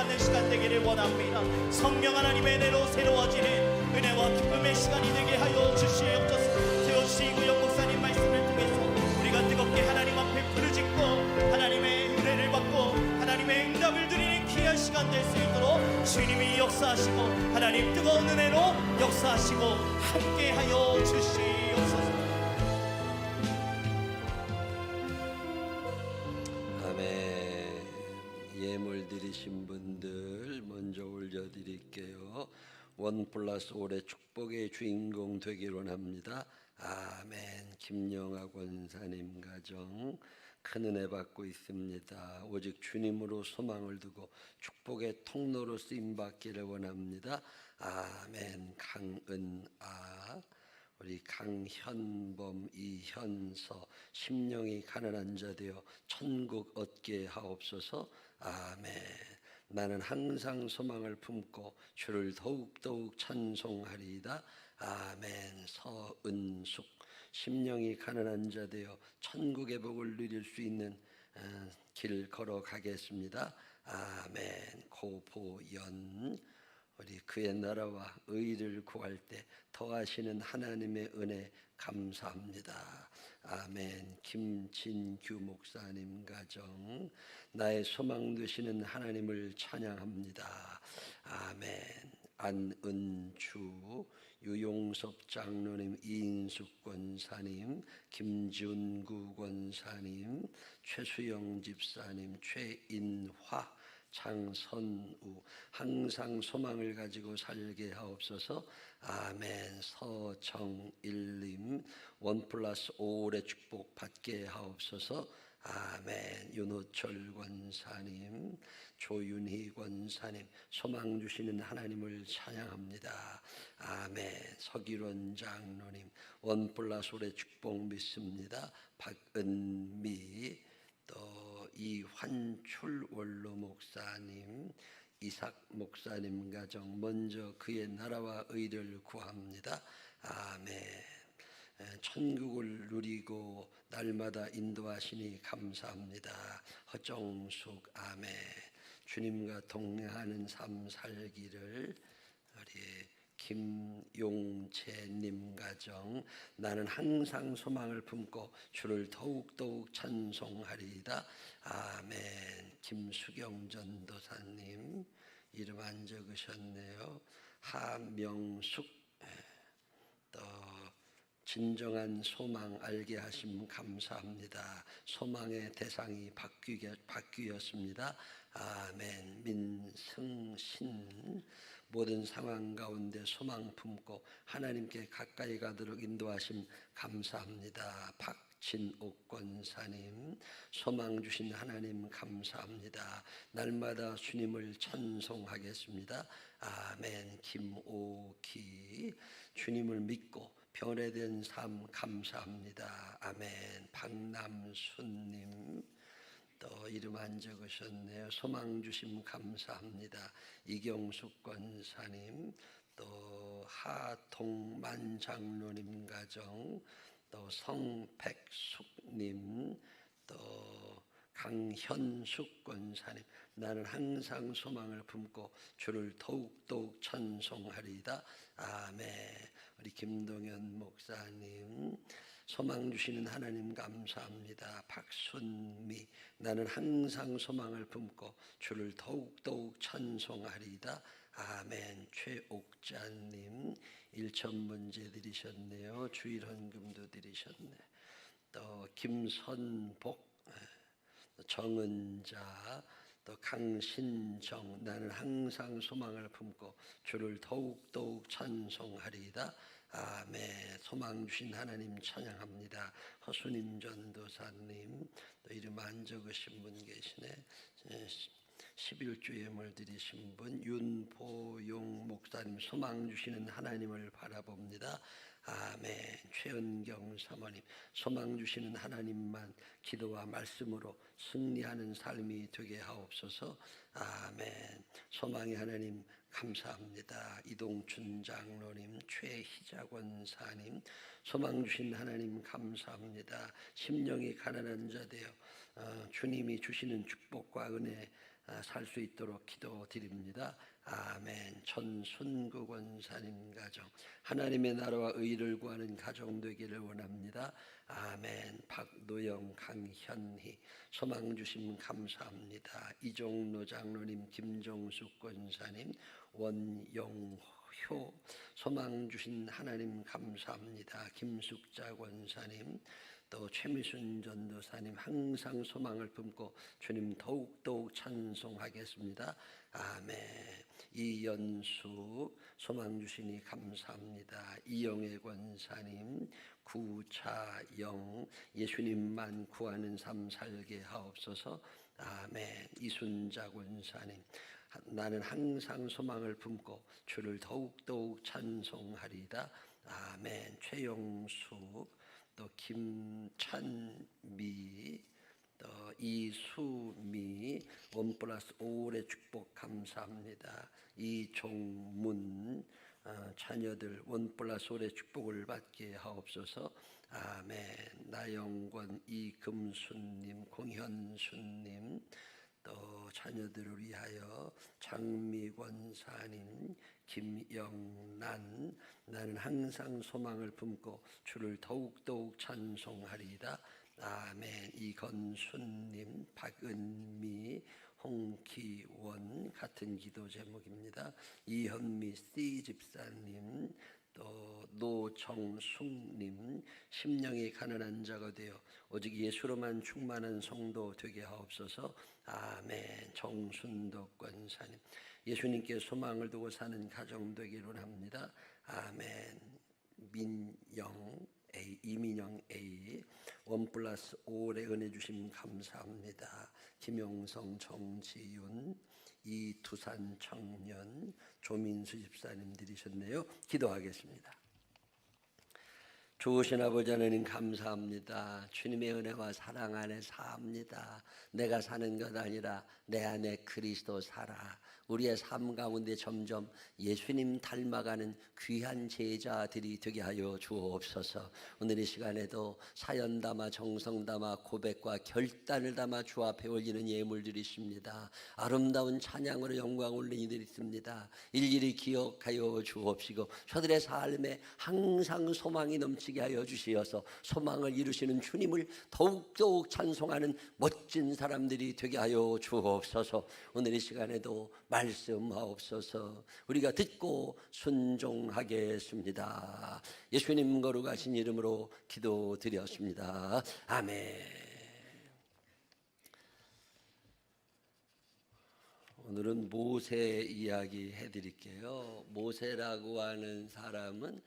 받는 시간 되기를 원합니다. 성령 하나님의 은혜로 새로워지는 은혜와 기쁨의 시간이 되게 하여 주시옵소서. 세워주신 구영 목사님 말씀을 통해서 우리가 뜨겁게 하나님 앞에 부르짖고 하나님의 은혜를 받고 하나님의 응답을 드리는 귀한 시간 될 수 있도록 주님이 역사하시고 하나님 뜨거운 은혜로 역사하시고 함께하여 주시옵소서. 아멘. 예물 드리신 분들 먼저 올려드릴게요. 1+5의 축복의 주인공 되기를 원합니다. 아멘. 김영아 권사님 가정 큰 은혜 받고 있습니다. 오직 주님으로 소망을 두고 축복의 통로로 쓰임받기를 원합니다. 아멘. 강은아, 우리 강현범, 이현서, 심령이 가난한 자 되어 천국 얻게 하옵소서. 아멘. 나는 항상 소망을 품고 주를 더욱더욱 찬송하리이다. 아멘. 서은숙, 심령이 가난한 자 되어 천국의 복을 누릴 수 있는 길 걸어가겠습니다. 아멘. 고보연, 우리 그의 나라와 의를 구할 때 더하시는 하나님의 은혜 감사합니다. 아멘. 김진규 목사님 가정 나의 소망 되시는 하나님을 찬양합니다. 아멘. 안은주, 유용섭 장로님, 이인숙 권사님, 김준구 권사님, 최수영 집사님, 최인화, 장선우, 항상 소망을 가지고 살게 하옵소서. 아멘. 서정일님, 1+5의 축복 받게 하옵소서. 아멘. 윤호철 권사님, 조윤희 권사님, 소망 주시는 하나님을 찬양합니다. 아멘. 서기론 장로님, 1+5의 축복 믿습니다. 박은미, 또 이환출 원로 목사님, 이삭 목사님 가정 먼저 그의 나라와 의를 구합니다. 아멘. 천국을 누리고 날마다 인도하시니 감사합니다. 허정숙, 아멘. 주님과 동행하는 삶 살기를. 우리 김용재님 가정 나는 항상 소망을 품고 주를 더욱더욱 찬송하리이다. 아멘. 김수경 전도사님 이름 안 적으셨네요. 하명숙, 또 진정한 소망 알게 하심 감사합니다. 소망의 대상이 바뀌었습니다. 아멘. 민승신, 모든 상황 가운데 소망 품고 하나님께 가까이 가도록 인도하심 감사합니다. 박진옥 권사님, 소망 주신 하나님 감사합니다. 날마다 주님을 찬송하겠습니다. 아멘. 김오기, 주님을 믿고 변화된 삶 감사합니다. 아멘. 박남순님, 또 이름 안 적으셨네요. 소망 주심 감사합니다. 이경숙 권사님, 또 하동만 장로님 가정, 또 성백숙님, 또 강현숙 권사님, 나는 항상 소망을 품고 주를 더욱더욱 찬송하리이다. 아멘. 우리 김동현 목사님, 소망 주시는 하나님 감사합니다. 박순미, 나는 항상 소망을 품고 주를 더욱더욱 찬송하리이다. 아멘. 최옥자님 1,000문제 드리셨네요. 주일 헌금도 드리셨네. 또 김선복, 정은자, 또 강신정, 나는 항상 소망을 품고 주를 더욱더욱 찬송하리이다. 아멘. 소망 주신 하나님 찬양합니다. 허수님 전도사님, 또 이름 안 적으신 분 계시네. 11주 예물 드리신 분, 윤보용 목사님, 소망 주시는 하나님을 바라봅니다. 아멘. 최은경 사모님, 소망 주시는 하나님만 기도와 말씀으로 승리하는 삶이 되게 하옵소서. 아멘. 소망의 하나님 감사합니다. 이동춘 장로님, 최희자 권사님, 소망 주신 하나님 감사합니다. 심령이 가난한 자 되어 주님이 주시는 축복과 은혜 살 수 있도록 기도드립니다. 아멘. 전순구 권사님 가정, 하나님의 나라와 의를 구하는 가정 되기를 원합니다. 아멘. 박노영, 강현희, 소망 주심 감사합니다. 이종로 장로님, 김정숙 권사님, 원용호, 소망 주신 하나님 감사합니다. 김숙자 권사님, 또 최미순 전도사님, 항상 소망을 품고 주님 더욱더욱 찬송하겠습니다. 아멘. 이연수, 소망 주시니 감사합니다. 이영애 권사님, 구차영, 예수님만 구하는 삶 살게 하옵소서. 아멘. 이순자 권사님, 나는 항상 소망을 품고 주를 더욱더욱 찬송하리다. 아멘. 최용숙, 또 김찬미, 또 이수미, 1+5의 축복 감사합니다. 이종문, 자녀들 1+5의 축복을 받게 하옵소서. 아멘. 나영권, 이금순님, 공현순님, 또 자녀들을 위하여 장미권사님, 김영란, 나는 항상 소망을 품고 주를 더욱더욱 찬송하리다. 아멘. 이건순님, 박은미, 홍기원, 같은 기도 제목입니다. 이현미 C 집사님, 또 노정숙님, 심령이 가난한 자가 되어 오직 예수로만 충만한 성도 되게 하옵소서. 아멘. 정순덕 권사님, 예수님께 소망을 두고 사는 가정 되기를 합니다. 아멘. 민영 A, 이민영 A, 1+5의 은혜 주심 감사합니다. 김용성, 정지윤, 이두산 청년, 조민수 집사님들이셨네요. 기도하겠습니다. 좋으신 아버지 하나님 감사합니다. 주님의 은혜와 사랑 안에 삽니다. 내가 사는 것 아니라 내 안에 그리스도 살아. 우리의 삶 가운데 점점 예수님 닮아가는 귀한 제자들이 되게 하여 주옵소서. 오늘 이 시간에도 사연 담아 정성 담아 고백과 결단을 담아 주 앞에 올리는 예물들이 있습니다. 아름다운 찬양으로 영광 올리는 이들이 있습니다. 일일이 기억하여 주옵시고 저들의 삶에 항상 소망이 넘치게 하여 주시어서 소망을 이루시는 주님을 더욱더욱 찬송하는 멋진 사람들이 되게 하여 주옵소서. 오늘 이 시간에도 말씀하옵소서. 우리가 듣고 순종하겠습니다. 예수님 거룩하신 이름으로 기도드렸습니다. 아멘. 오늘은 모세 이야기 해드릴게요. 모세라고 하는 사람은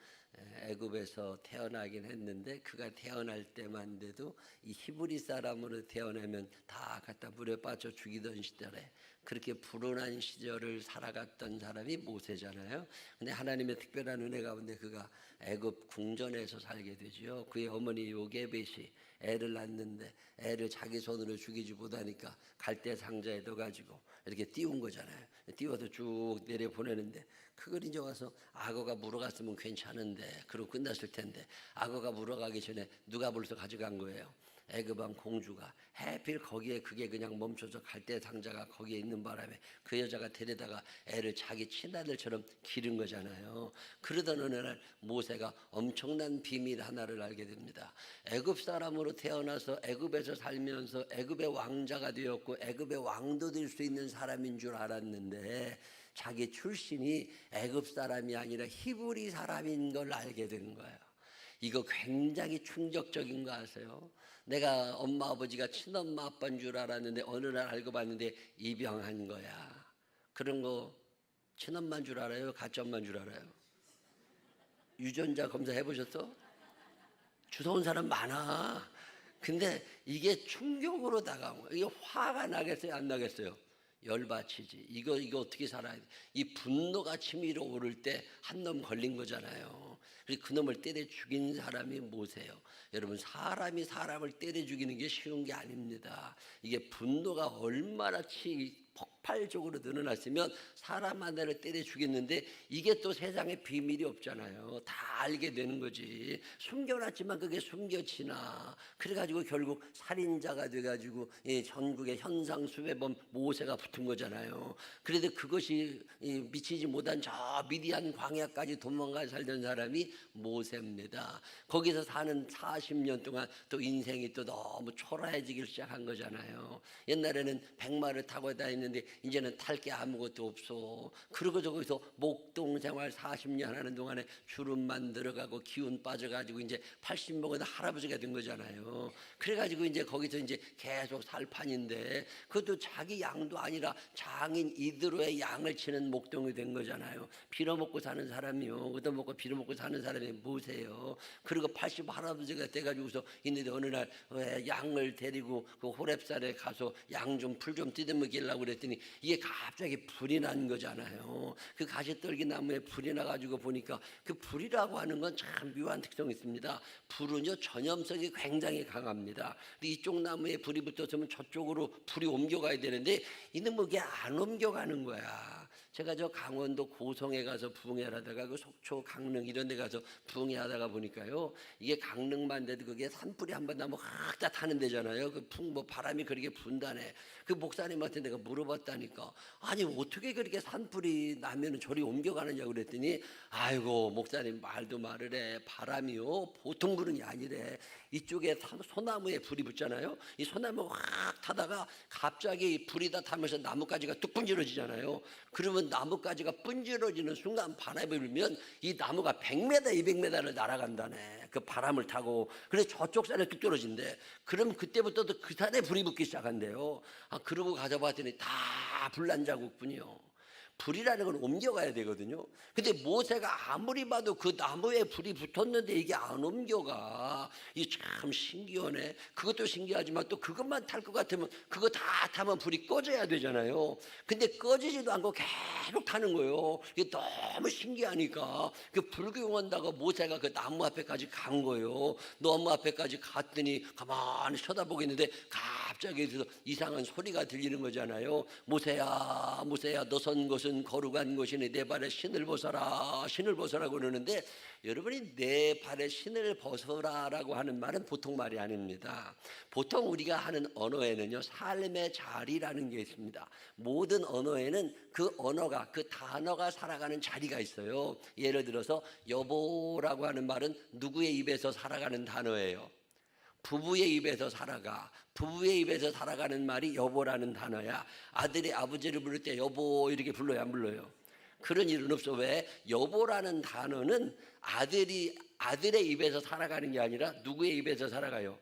애굽에서 태어나긴 했는데 그가 태어날 때만 돼도 이 히브리 사람으로 태어나면 다 갖다 물에 빠져 죽이던 시절에 그렇게 불운한 시절을 살아갔던 사람이 모세잖아요. 근데 하나님의 특별한 은혜 가운데 그가 애굽 궁전에서 살게 되죠. 그의 어머니 요게벳이 애를 낳는데 애를 자기 손으로 죽이지 못하니까 갈대 상자에 넣어가지고 이렇게 띄운 거잖아요. 띄워서 쭉 내려 보내는데 그걸 이제 와서 악어가 물어갔으면 괜찮은데 그러고 끝났을 텐데 악어가 물어가기 전에 누가 벌써 가져간 거예요. 애굽 왕 공주가 해필 거기에 그게 그냥 멈춰서 갈대 상자가 거기에 있는 바람에 그 여자가 데려다가 애를 자기 친아들처럼 기른 거잖아요. 그러던 어느 날 모세가 엄청난 비밀 하나를 알게 됩니다. 애굽 사람으로 태어나서 애굽에서 살면서 애굽의 왕자가 되었고 애굽의 왕도 될 수 있는 사람인 줄 알았는데 자기 출신이 애굽 사람이 아니라 히브리 사람인 걸 알게 된 거예요. 이거 굉장히 충격적인 거 아세요? 내가 엄마 아버지가 친엄마 아빠인 줄 알았는데 어느 날 알고 봤는데 입양한 거야. 그런 거 친엄마인 줄 알아요? 가짜엄마인 줄 알아요? 유전자 검사 해보셨어? 주워 온 사람 많아. 근데 이게 충격으로 다가온 거예요. 이게 화가 나겠어요? 안 나겠어요? 열받치지. 이거 어떻게 살아야 돼? 이 분노가 치밀어 오를 때 한 놈 걸린 거잖아요. 그래서 그 놈을 때려 죽인 사람이 모세예요. 여러분, 사람이 사람을 때려 죽이는 게 쉬운 게 아닙니다. 이게 분노가 얼마나 폭발적으로 늘어났으면 사람 하나를 때려 죽였는데 이게 또 세상에 비밀이 없잖아요. 다 알게 되는 거지. 숨겨놨지만 그게 숨겨지나. 그래가지고 결국 살인자가 돼가지고 전국에 현상 수배범 모세가 붙은 거잖아요. 그래도 그것이 미치지 못한 저 미디안 광야까지 도망가 살던 사람이 모세입니다. 거기서 사는 40년 동안 또 인생이 또 너무 초라해지기 시작한 거잖아요. 옛날에는 백마를 타고 다녔는데 이제는 탈 게 아무것도 없어. 그러고 저기서 목동 생활 40년 하는 동안에 주름만 들어가고 기운 빠져가지고 이제 80 먹은 할아버지가 된 거잖아요. 그래가지고 이제 거기서 이제 계속 살 판인데 그것도 자기 양도 아니라 장인 이드로의 양을 치는 목동이 된 거잖아요. 빌어먹고 사는 사람이요. 얻어먹고 빌어먹고 사는 사람이 모세요. 그리고 80 할아버지가 돼가지고서 있는데 어느 날 양을 데리고 그 호렙산에 가서 양 좀 풀 좀 뜯어먹이려고 그랬더니 이게 갑자기 불이 난 거잖아요. 그 가시떨기 나무에 불이 나가지고 보니까 그 불이라고 하는 건 참 묘한 특성이 있습니다. 불은요 전염성이 굉장히 강합니다. 이쪽 나무에 불이 붙었으면 저쪽으로 불이 옮겨가야 되는데 이놈은 그게 안 옮겨가는 거야. 제가 저 강원도 고성에 가서 부흥회를 하다가 그 속초, 강릉 이런 데 가서 부흥회 하다가 보니까요. 이게 강릉만 돼도 그게 산불이 한번 나면 확 다 타는 데잖아요. 그 뭐 바람이 그렇게 분다네. 그 목사님한테 내가 물어봤다니까. 아니 어떻게 그렇게 산불이 나면은 저리 옮겨가느냐고 그랬더니 아이고 목사님 말도 말을 해. 바람이요 보통 불은 아니래. 이쪽에 소나무에 불이 붙잖아요. 이 소나무 확 타다가 갑자기 불이 다 타면서 나뭇가지가 뚝 분질러지잖아요. 그러면 나뭇가지가 분질러지는 순간 바람이 불면 이 나무가 100m, 200m를 날아간다네. 그 바람을 타고. 그래서 저쪽 산에 뚝 떨어진대. 그럼 그때부터도 그 산에 불이 붙기 시작한대요. 그러고 가서 봤더니 다 불난 자국뿐이요. 불이라는 건 옮겨가야 되거든요. 근데 모세가 아무리 봐도 그 나무에 불이 붙었는데 이게 안 옮겨가. 이 참 신기하네. 그것도 신기하지만 또 그것만 탈 것 같으면 그거 다 타면 불이 꺼져야 되잖아요. 근데 꺼지지도 않고 계속 타는 거예요. 이게 너무 신기하니까 그 불교원다가 모세가 그 나무 앞에까지 간 거예요. 나무 앞에까지 갔더니 가만히 쳐다보겠는데 갑자기 이상한 소리가 들리는 거잖아요. 모세야 모세야 너 선 것은 거룩한 것이니 내 발에 신을 벗어라 신을 벗어라고 그러는데 여러분이 내 발에 신을 벗어라라고 하는 말은 보통 말이 아닙니다. 보통 우리가 하는 언어에는요 삶의 자리라는 게 있습니다. 모든 언어에는 그 언어가 그 단어가 살아가는 자리가 있어요. 예를 들어서 여보라고 하는 말은 누구의 입에서 살아가는 단어예요. 부부의 입에서 살아가. 부부의 입에서 살아가는 말이 여보라는 단어야. 아들이 아버지를 부를 때 여보 이렇게 불러요, 안 불러요? 그런 일은 없어. 왜? 여보라는 단어는 아들의 입에서 살아가는 게 아니라 누구의 입에서 살아가요?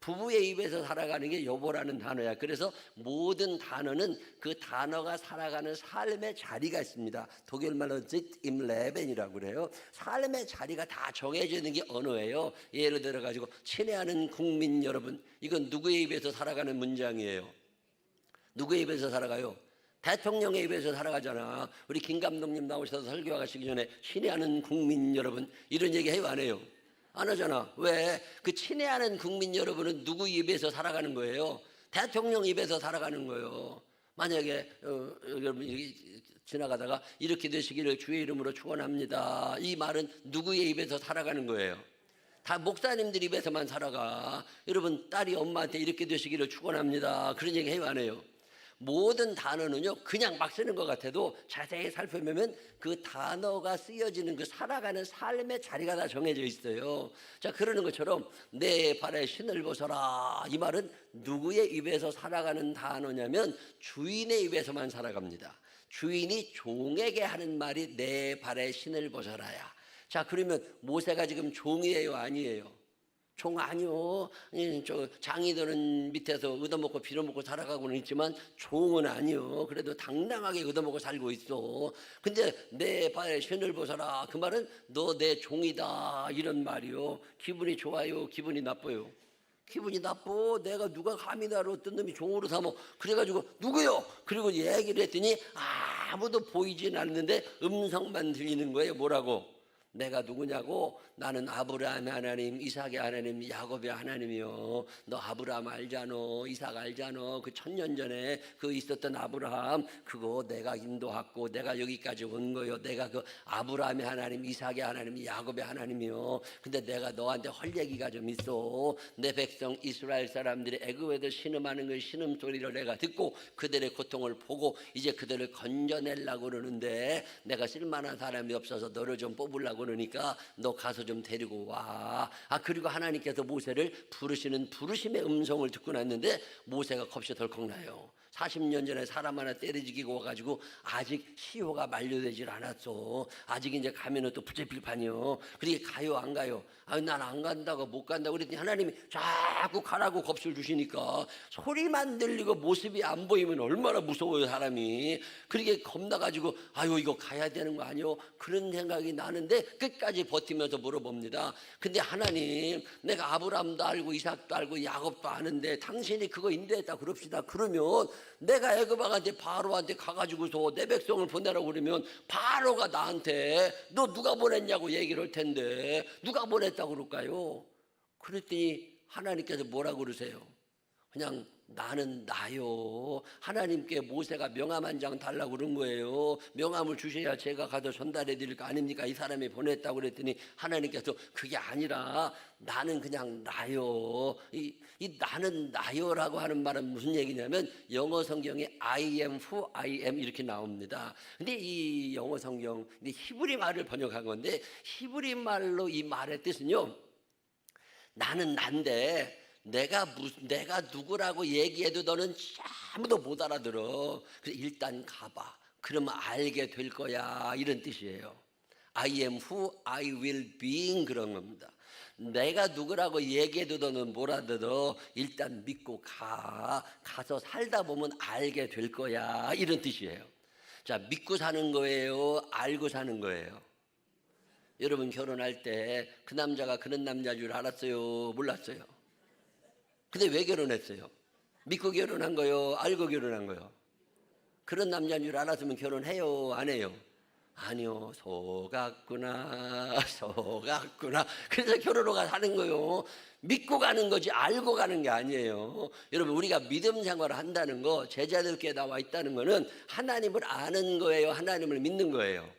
부부의 입에서 살아가는 게 여보라는 단어야. 그래서 모든 단어는 그 단어가 살아가는 삶의 자리가 있습니다. 독일 말로 sit im Leben이라고 그래요. 삶의 자리가 다 정해져 있는 게 언어예요. 예를 들어 가지고 친애하는 국민 여러분, 이건 누구의 입에서 살아가는 문장이에요? 누구의 입에서 살아가요? 대통령의 입에서 살아가잖아. 우리 김 감독님 나오셔서 설교하시기 전에 친애하는 국민 여러분 이런 얘기 해요, 안 해요? 안 하잖아. 왜? 그 친애하는 국민 여러분은 누구 입에서 살아가는 거예요? 대통령 입에서 살아가는 거예요. 만약에 여러분 지나가다가 이렇게 되시기를 주의 이름으로 축원합니다. 이 말은 누구의 입에서 살아가는 거예요? 다 목사님들 입에서만 살아가. 여러분 딸이 엄마한테 이렇게 되시기를 축원합니다. 그런 얘기 해요, 안 해요? 모든 단어는요 그냥 막 쓰는 것 같아도 자세히 살펴보면 그 단어가 쓰여지는 그 살아가는 삶의 자리가 다 정해져 있어요. 자, 그러는 것처럼 내 발에 신을 벗어라 이 말은 누구의 입에서 살아가는 단어냐면 주인의 입에서만 살아갑니다. 주인이 종에게 하는 말이 내 발에 신을 벗어라야. 자, 그러면 모세가 지금 종이에요, 아니에요? 종 아니요. 저 장이들은 밑에서 얻어먹고 빌어먹고 살아가고는 있지만 종은 아니요. 그래도 당당하게 얻어먹고 살고 있어. 근데 내 발에 신을 벗어라 그 말은 너 내 종이다 이런 말이요. 기분이 좋아요, 기분이 나빠요? 기분이 나빠. 내가 누가 감히 나를 어떤 놈이 종으로 삼어. 그래가지고 누구요? 그리고 얘기를 했더니 아무도 보이진 않는데 음성만 들리는 거예요. 뭐라고? 내가 누구냐고? 나는 아브라함의 하나님, 이삭의 하나님, 야곱의 하나님이요. 너 아브라함 알잖아, 이삭 알잖아. 그 1000년 전에 그 있었던 아브라함, 그거 내가 인도했고 내가 여기까지 온 거요. 내가 그 아브라함의 하나님, 이삭의 하나님, 야곱의 하나님이요. 근데 내가 너한테 할 얘기가 좀 있어. 내 백성 이스라엘 사람들이 애굽에서 신음하는 그 신음 소리를 내가 듣고 그들의 고통을 보고 이제 그들을 건져내려고 그러는데, 내가 쓸만한 사람이 없어서 너를 좀 뽑으려고 그러니까 너 가서 좀 데리고 와. 그리고 하나님께서 모세를 부르시는 부르심의 음성을 듣고 났는데 모세가 겁이 덜컥 나요. 40년 전에 사람 하나 때려 죽이고 와가지고 아직 시효가 만료되질 않았어. 아직 이제 가면은 또 붙잡힐 판이요. 그러게 가요 안 가요? 난 안 간다고, 못 간다고 그랬더니 하나님이 자꾸 가라고 겁을 주시니까 소리만 들리고 모습이 안 보이면 얼마나 무서워요 사람이. 그러게 겁나가지고 아유 이거 가야 되는 거 아니요? 그런 생각이 나는데 끝까지 버티면서 물어봅니다. 근데 하나님, 내가 아브라함도 알고 이삭도 알고 야곱도 아는데 당신이 그거 인도했다 그럽시다. 그러면 내가 애굽왕한테 바로한테 가가지고서 내 백성을 보내라고 그러면 바로가 나한테 너 누가 보냈냐고 얘기를 할 텐데 누가 보냈다고 그럴까요? 그랬더니 하나님께서 뭐라고 그러세요? 그냥 나는 나요. 하나님께 모세가 명함 한 장 달라고 그런 거예요. 명함을 주셔야 제가 가서 전달해 드릴 거 아닙니까? 이 사람이 보냈다고 그랬더니 하나님께서 그게 아니라 나는 그냥 나요. 이 나는 나요라고 하는 말은 무슨 얘기냐면 영어 성경에 I am who I am 이렇게 나옵니다. 근데 이 영어 성경 히브리 말을 번역한 건데 히브리 말로 이 말의 뜻은요, 나는 난데 내가 누구라고 얘기해도 너는 아무도 못 알아들어. 그래서 일단 가봐. 그러면 알게 될 거야. 이런 뜻이에요. I am who I will being 그런 겁니다. 내가 누구라고 얘기해도 너는 못 알아들어. 일단 믿고 가. 가서 살다 보면 알게 될 거야. 이런 뜻이에요. 자, 믿고 사는 거예요? 알고 사는 거예요? 여러분 결혼할 때 그 남자가 그런 남자인 줄 알았어요? 몰랐어요? 근데 왜 결혼했어요? 믿고 결혼한 거요? 알고 결혼한 거요? 그런 남자인 줄 알았으면 결혼해요? 안 해요? 아니요. 속았구나. 그래서 결혼을 가는 거요. 믿고 가는 거지 알고 가는 게 아니에요. 여러분 우리가 믿음 생활을 한다는 거, 제자들께 나와 있다는 거는 하나님을 아는 거예요? 하나님을 믿는 거예요?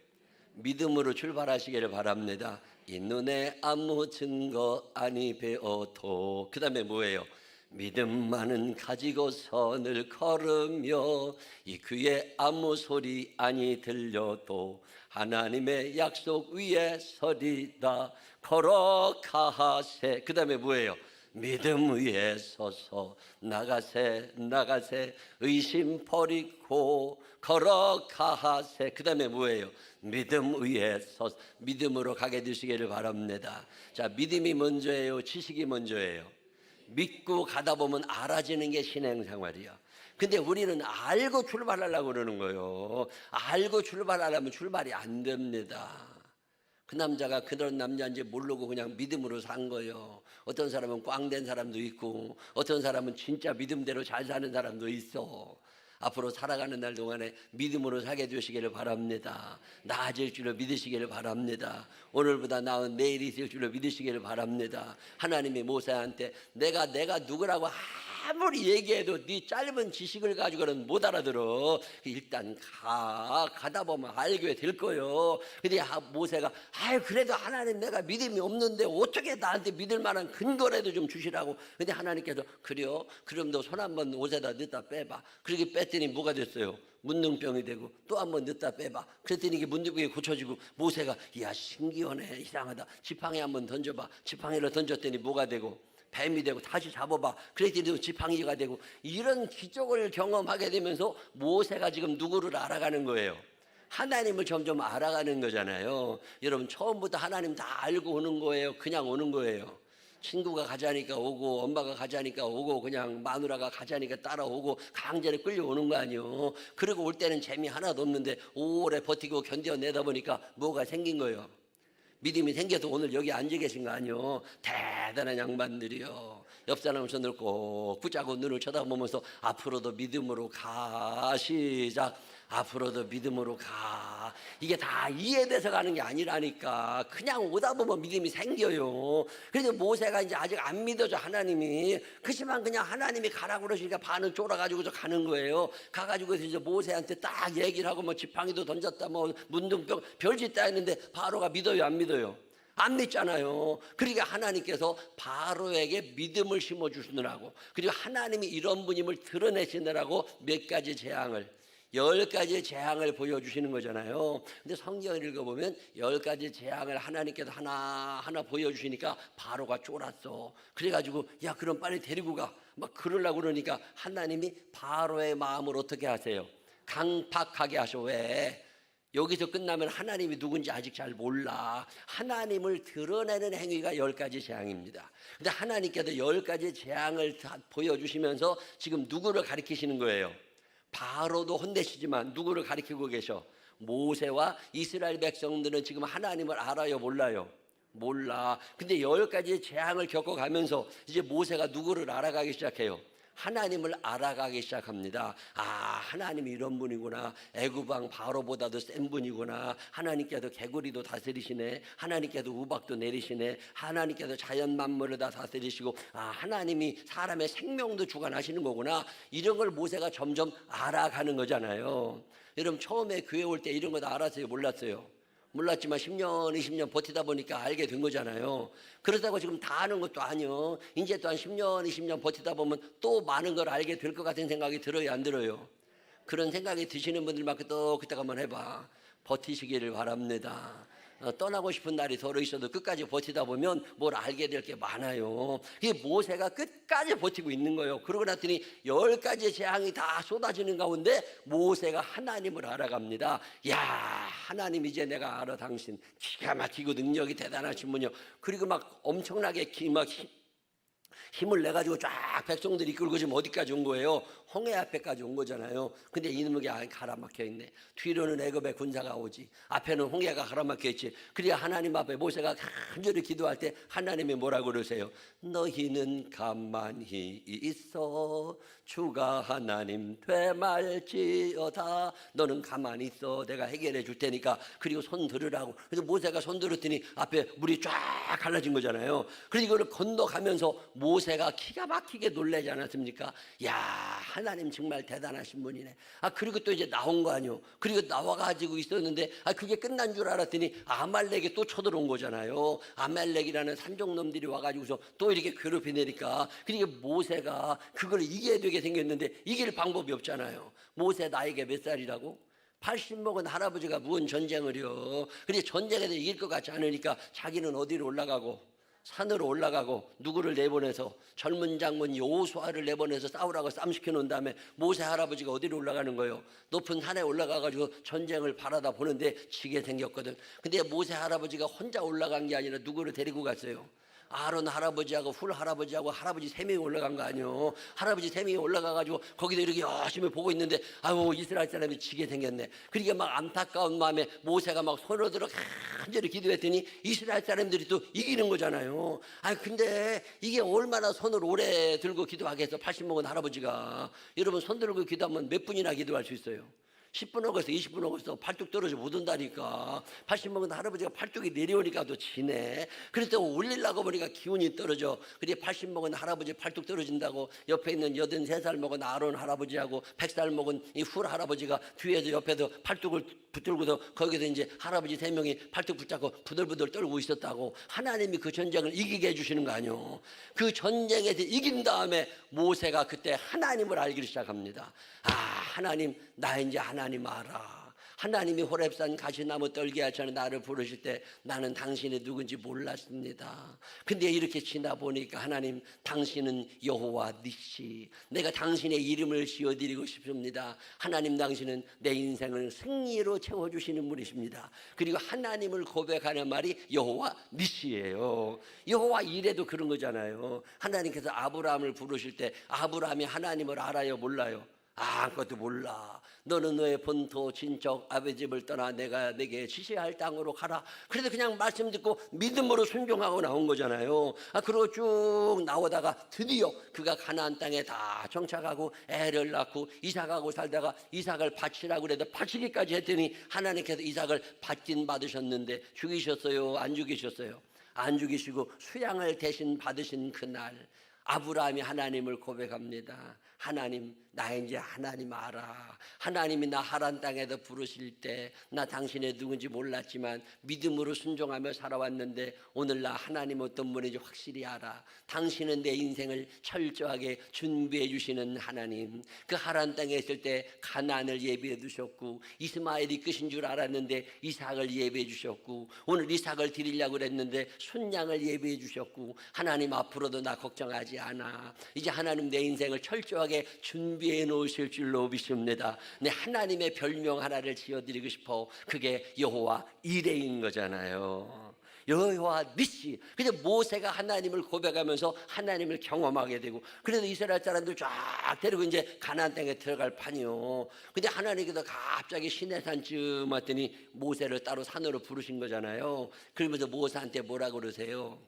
믿음으로 출발하시기를 바랍니다. 이 눈에 아무 증거 아니 배어도. 그 다음에 뭐예요? 믿음만은 가지고 선을 걸으며 이 귀에 아무 소리 아니 들려도 하나님의 약속 위에 서리다 걸어가세. 그 다음에 뭐예요? 믿음 위에 서서 나가세 의심 버리고 걸어가세. 그 다음에 뭐예요? 믿음 위에 서서 믿음으로 가게 되시기를 바랍니다. 자, 믿음이 먼저예요? 지식이 먼저예요? 믿고 가다 보면 알아지는 게 신앙생활이야. 근데 우리는 알고 출발하려고 그러는 거예요. 알고 출발하려면 출발이 안 됩니다. 그 남자가 그런 남자인지 모르고 그냥 믿음으로 산 거예요. 어떤 사람은 꽝된 사람도 있고 어떤 사람은 진짜 믿음대로 잘 사는 사람도 있어. 앞으로 살아가는 날 동안에 믿음으로 살게 되시기를 바랍니다. 나아질 줄로 믿으시기를 바랍니다. 오늘보다 나은 내일이 있을 줄로 믿으시기를 바랍니다. 하나님이 모세한테 내가 누구라고 아무리 얘기해도 네 짧은 지식을 가지고는 못 알아들어. 일단 가다 보면 알게 될 거요. 근데 모세가 그래도 하나님 내가 믿음이 없는데 어떻게 나한테 믿을 만한 근거라도 좀 주시라고. 근데 하나님께서 그래요? 그럼 너 손 한번 옷에다 넣다 빼봐. 그렇게 뺐더니 뭐가 됐어요? 문둥병이 되고 또 한번 넣다 빼봐. 그랬더니 이게 문둥병이 고쳐지고 모세가 이야 신기하네, 이상하다. 지팡이 한번 던져봐. 지팡이를 던졌더니 뭐가 되고 뱀이 되고 다시 잡아봐. 그랬더니 지팡이가 되고. 이런 기적을 경험하게 되면서 모세가 지금 누구를 알아가는 거예요? 하나님을 점점 알아가는 거잖아요. 여러분 처음부터 하나님 다 알고 오는 거예요? 그냥 오는 거예요? 친구가 가자니까 오고 엄마가 가자니까 오고 그냥 마누라가 가자니까 따라오고 강제로 끌려오는 거 아니에요? 그리고 올 때는 재미 하나도 없는데 오래 버티고 견뎌내다 보니까 뭐가 생긴 거예요? 믿음이 생겨서 오늘 여기 앉아 계신 거 아니요? 대단한 양반들이요. 옆 사람 손을 꼭 붙잡고 눈을 쳐다보면서 앞으로도 믿음으로 가. 시작. 앞으로도 믿음으로 가. 이게 다 이해돼서 가는 게 아니라니까. 그냥 오다 보면 믿음이 생겨요. 그래서 모세가 이제 아직 안 믿어져, 하나님이. 그렇지만 그냥 하나님이 가라고 그러시니까 반은 쫄아가지고서 가는 거예요. 가가지고 이제 모세한테 딱 얘기를 하고 뭐 지팡이도 던졌다, 뭐 문둥병 별짓 다 했는데 바로가 믿어요, 안 믿어요? 안 믿잖아요. 그러니까 하나님께서 바로에게 믿음을 심어주시느라고, 그리고 하나님이 이런 분임을 드러내시느라고 몇 가지 재앙을, 10가지의 재앙을 보여주시는 거잖아요. 근데 성경을 읽어보면 10가지 재앙을 하나님께서 하나하나 보여주시니까 바로가 쫄았어. 그래가지고 야 그럼 빨리 데리고 가 막 그러려고 그러니까 하나님이 바로의 마음을 어떻게 하세요? 강팍하게 하셔. 왜? 여기서 끝나면 하나님이 누군지 아직 잘 몰라. 하나님을 드러내는 행위가 10가지 재앙입니다. 근데 하나님께서 10가지 재앙을 다 보여주시면서 지금 누구를 가리키시는 거예요? 바로도 혼내시지만 누구를 가리키고 계셔? 모세와 이스라엘 백성들은 지금 하나님을 알아요, 몰라요? 몰라. 근데 10가지 재앙을 겪어가면서 이제 모세가 누구를 알아가기 시작해요? 하나님을 알아가기 시작합니다. 아, 하나님이 이런 분이구나. 애굽왕 바로보다도 센 분이구나. 하나님께서 개구리도 다스리시네. 하나님께서 우박도 내리시네. 하나님께서 자연 만물을 다 다스리시고, 아, 하나님이 사람의 생명도 주관하시는 거구나. 이런 걸 모세가 점점 알아가는 거잖아요. 여러분 처음에 교회 올 때 이런 거 다 알았어요, 몰랐어요? 몰랐지만 10년, 20년 버티다 보니까 알게 된 거잖아요. 그렇다고 지금 다 아는 것도 아니요. 이제 또 한 10년, 20년 버티다 보면 또 많은 걸 알게 될 것 같은 생각이 들어요, 안 들어요? 그런 생각이 드시는 분들만 그때 한번 해봐. 버티시기를 바랍니다. 떠나고 싶은 날이 서로 있어도 끝까지 버티다 보면 뭘 알게 될 게 많아요. 이게 모세가 끝까지 버티고 있는 거예요. 그러고 났더니 10가지 재앙이 다 쏟아지는 가운데 모세가 하나님을 알아갑니다. 야, 하나님 이제 내가 알아. 당신 기가 막히고 능력이 대단하신 분이요. 그리고 막 엄청나게 힘을 내가지고 쫙 백성들이 이끌고 지금 어디까지 온 거예요? 홍해 앞에까지 온 거잖아요. 근데 이놈이 가라막혀 있네. 뒤로는 애굽의 군사가 오지, 앞에는 홍해가 가라막혀 있지. 그래야 하나님 앞에 모세가 간절히 기도할 때 하나님이 뭐라고 그러세요? 너희는 가만히 있어, 주가 하나님 되말지어다. 너는 가만히 있어, 내가 해결해 줄 테니까. 그리고 손 들으라고. 그래서 모세가 손 들었더니 앞에 물이 쫙 갈라진 거잖아요. 그래서 이거를 건너가면서 모세가 기가 막히게 놀라지 않았습니까? 야, 하나님 정말 대단하신 분이네. 아, 그리고 또 이제 나온 거 아니요. 그리고 나와가지고 있었는데, 아, 그게 끝난 줄 알았더니 아말렉이 또 쳐들어온 거잖아요. 아말렉이라는 산종놈들이 와가지고서 또 이렇게 괴롭히내니까, 그러니까 모세가 그걸 이겨야 되게 생겼는데 이길 방법이 없잖아요. 모세 나이가 몇 살이라고? 80 먹은 할아버지가 무슨 전쟁을요. 근데 전쟁에서 이길 것 같지 않으니까 자기는 어디로 올라가고, 산으로 올라가고, 누구를 내보내서 젊은 장군 여호수아를 내보내서 싸우라고 쌈시켜 놓은 다음에 모세 할아버지가 어디로 올라가는 거예요? 높은 산에 올라가가지고 전쟁을 바라다 보는데 지게 생겼거든. 근데 모세 할아버지가 혼자 올라간 게 아니라 누구를 데리고 갔어요? 아론 할아버지하고 훌 할아버지하고 할아버지 3명이 올라간 거 아니요. 할아버지 3명이 올라가가지고 거기서 이렇게 열심히 보고 있는데, 아유, 이스라엘 사람이 지게 생겼네. 그러니까 막 안타까운 마음에 모세가 막 손을 들어 간절히 기도했더니 이스라엘 사람들이 또 이기는 거잖아요. 아, 근데 이게 얼마나 손을 오래 들고 기도하겠어, 80 먹은 할아버지가. 여러분 손 들고 기도하면 몇 분이나 기도할 수 있어요? 10분 오고서 20분 오고서 팔뚝 떨어져 못 온다니까. 80 먹은 할아버지가 팔뚝이 내려오니까 또 지네. 그래서 올리려고 보니까 기운이 떨어져. 그래 80 먹은 할아버지 팔뚝 떨어진다고 옆에 있는 83살 먹은 아론 할아버지하고 100살 먹은 이 훌 할아버지가 뒤에서 옆에서 팔뚝을 붙들고서 거기서 이제 할아버지 3명이 팔뚝 붙잡고 부들부들 떨고 있었다고. 하나님이 그 전쟁을 이기게 해주시는 거 아니요. 그 전쟁에서 이긴 다음에 모세가 그때 하나님을 알기 시작합니다. 아, 하나님, 나 이제 하나님 알아. 하나님이 호렙산 가시나무 떨기하처럼 나를 부르실 때 나는 당신이 누군지 몰랐습니다. 근데 이렇게 지나 보니까 하나님, 당신은 여호와 니시, 내가 당신의 이름을 지어드리고 싶습니다. 하나님, 당신은 내 인생을 승리로 채워주시는 분이십니다. 그리고 하나님을 고백하는 말이 여호와 니시예요. 여호와 이래도 그런 거잖아요. 하나님께서 아브라함을 부르실 때 아브라함이 하나님을 알아요, 몰라요? 아무것도 몰라. 너는 너의 본토 친척 아버지 집을 떠나 내가 내게 지시할 땅으로 가라. 그래도 그냥 말씀 듣고 믿음으로 순종하고 나온 거잖아요. 그리고 쭉 나오다가 드디어 그가 가나안 땅에 다 정착하고 애를 낳고 이삭하고 살다가 이삭을 바치라고 그래도 바치기까지 했더니 하나님께서 이삭을 받긴 받으셨는데 죽이셨어요? 안 죽이셨어요? 안 죽이시고 수양을 대신 받으신 그날 아브라함이 하나님을 고백합니다. 하나님, 나 이제 하나님 알아. 하나님이 나 하란 땅에서 부르실 때 나 당신의 누군지 몰랐지만 믿음으로 순종하며 살아왔는데 오늘 나 하나님 어떤 분인지 확실히 알아. 당신은 내 인생을 철저하게 준비해 주시는 하나님. 그 하란 땅에 있을 때 가나안을 예비해 두셨고 이스마엘이 끝인 줄 알았는데 이삭을 예비해 주셨고 오늘 이삭을 드리려고 그랬는데 순양을 예비해 주셨고 하나님 앞으로도 나 걱정하지 않아. 이제 하나님 내 인생을 철저하게 준비해 놓으실 줄로 믿습니다. 내 하나님의 별명 하나를 지어드리고 싶어. 그게 여호와 이레인 거잖아요. 여호와 니시. 근데 모세가 하나님을 고백하면서 하나님을 경험하게 되고 그래서 이스라엘 사람들 쫙 데리고 이제 가나안 땅에 들어갈 판이요. 근데 하나님께서 갑자기 시내산쯤 왔더니 모세를 따로 산으로 부르신 거잖아요. 그러면서 모세한테 뭐라 그러세요?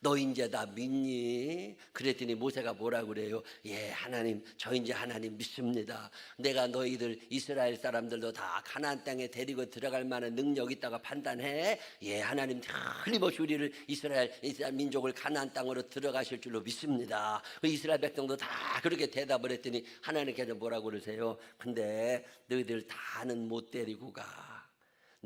너 이제 나 믿니? 그랬더니 모세가 뭐라 그래요? 예, 하나님, 저 이제 하나님 믿습니다. 내가 너희들 이스라엘 사람들도 다 가나안 땅에 데리고 들어갈 만한 능력이 있다가 판단해. 예, 하나님 틀림없이 우리를 이스라엘 민족을 가나안 땅으로 들어가실 줄로 믿습니다. 그 이스라엘 백성도 다 그렇게 대답을 했더니 하나님께서 뭐라고 그러세요? 근데 너희들 다는 못 데리고 가.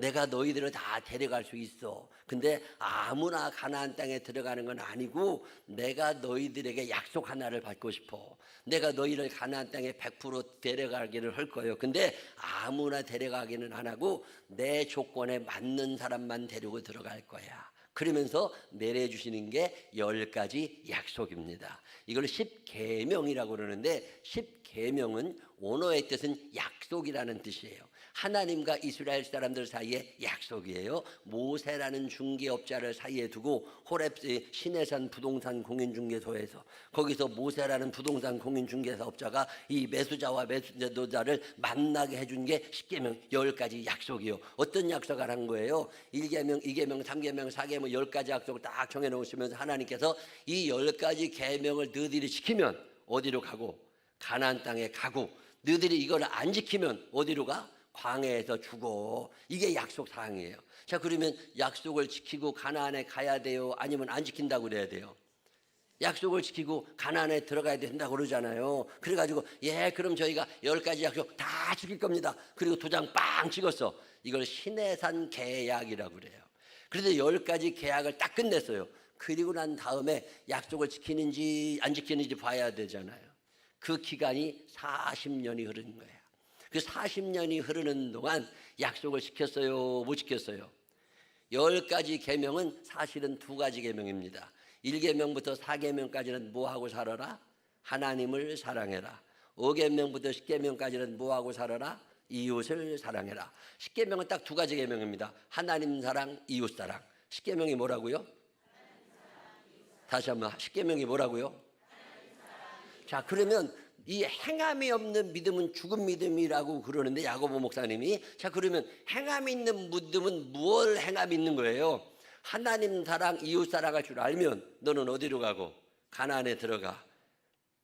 내가 너희들을 다 데려갈 수 있어. 근데 아무나 가나안 땅에 들어가는 건 아니고 내가 너희들에게 약속 하나를 받고 싶어. 내가 너희를 가나안 땅에 100% 데려가기를 할 거예요. 근데 아무나 데려가기는 안 하고 내 조건에 맞는 사람만 데리고 들어갈 거야. 그러면서 내려주시는 게 10가지 약속입니다. 이걸 10계명이라고 그러는데 10계명은 원어의 뜻은 약속이라는 뜻이에요. 하나님과 이스라엘 사람들 사이에 약속이에요. 모세라는 중개업자를 사이에 두고 호렙 시내산 부동산 공인중개소에서 거기서 모세라는 부동산 공인중개사업자가 이 매수자와 매수자를 만나게 해준 게 10계명 10가지 약속이요. 어떤 약속을 한 거예요? 1계명, 2계명, 3계명, 4계명 10가지 약속을 딱 정해놓으시면서 하나님께서 이 10가지 계명을 너희들이 지키면 어디로 가고 가나안 땅에 가고 너희들이 이걸 안 지키면 어디로 가? 광야에서 죽어. 이게 약속 사항이에요. 자, 그러면 약속을 지키고 가나안에 가야 돼요? 아니면 안 지킨다고 그래야 돼요? 약속을 지키고 가나안에 들어가야 된다고 그러잖아요. 그래가지고 예, 그럼 저희가 10가지 약속 다 지킬 겁니다. 그리고 도장 빵 찍었어. 이걸 시내산 계약이라고 그래요. 그래서 10가지 계약을 딱 끝냈어요. 그리고 난 다음에 약속을 지키는지 안 지키는지 봐야 되잖아요. 그 기간이 40년이 흐른 거예요. 그 40년이 흐르는 동안 약속을 지켰어요? 못 지켰어요? 10가지 계명은 사실은 2가지 계명입니다. 1계명부터 4계명까지는 뭐하고 살아라? 하나님을 사랑해라. 5계명부터 10계명까지는 뭐하고 살아라? 이웃을 사랑해라. 10계명은 딱 2가지 계명입니다. 하나님 사랑, 이웃 사랑. 10계명이 뭐라고요? 다시 한번 10계명이 뭐라고요? 자, 그러면 이 행함이 없는 믿음은 죽은 믿음이라고 그러는데 야고보 목사님이 자, 그러면 행함이 있는 믿음은 무엇 행함이 있는 거예요? 하나님 사랑, 이웃 사랑할 줄 알면 너는 어디로 가고 가나안에 들어가.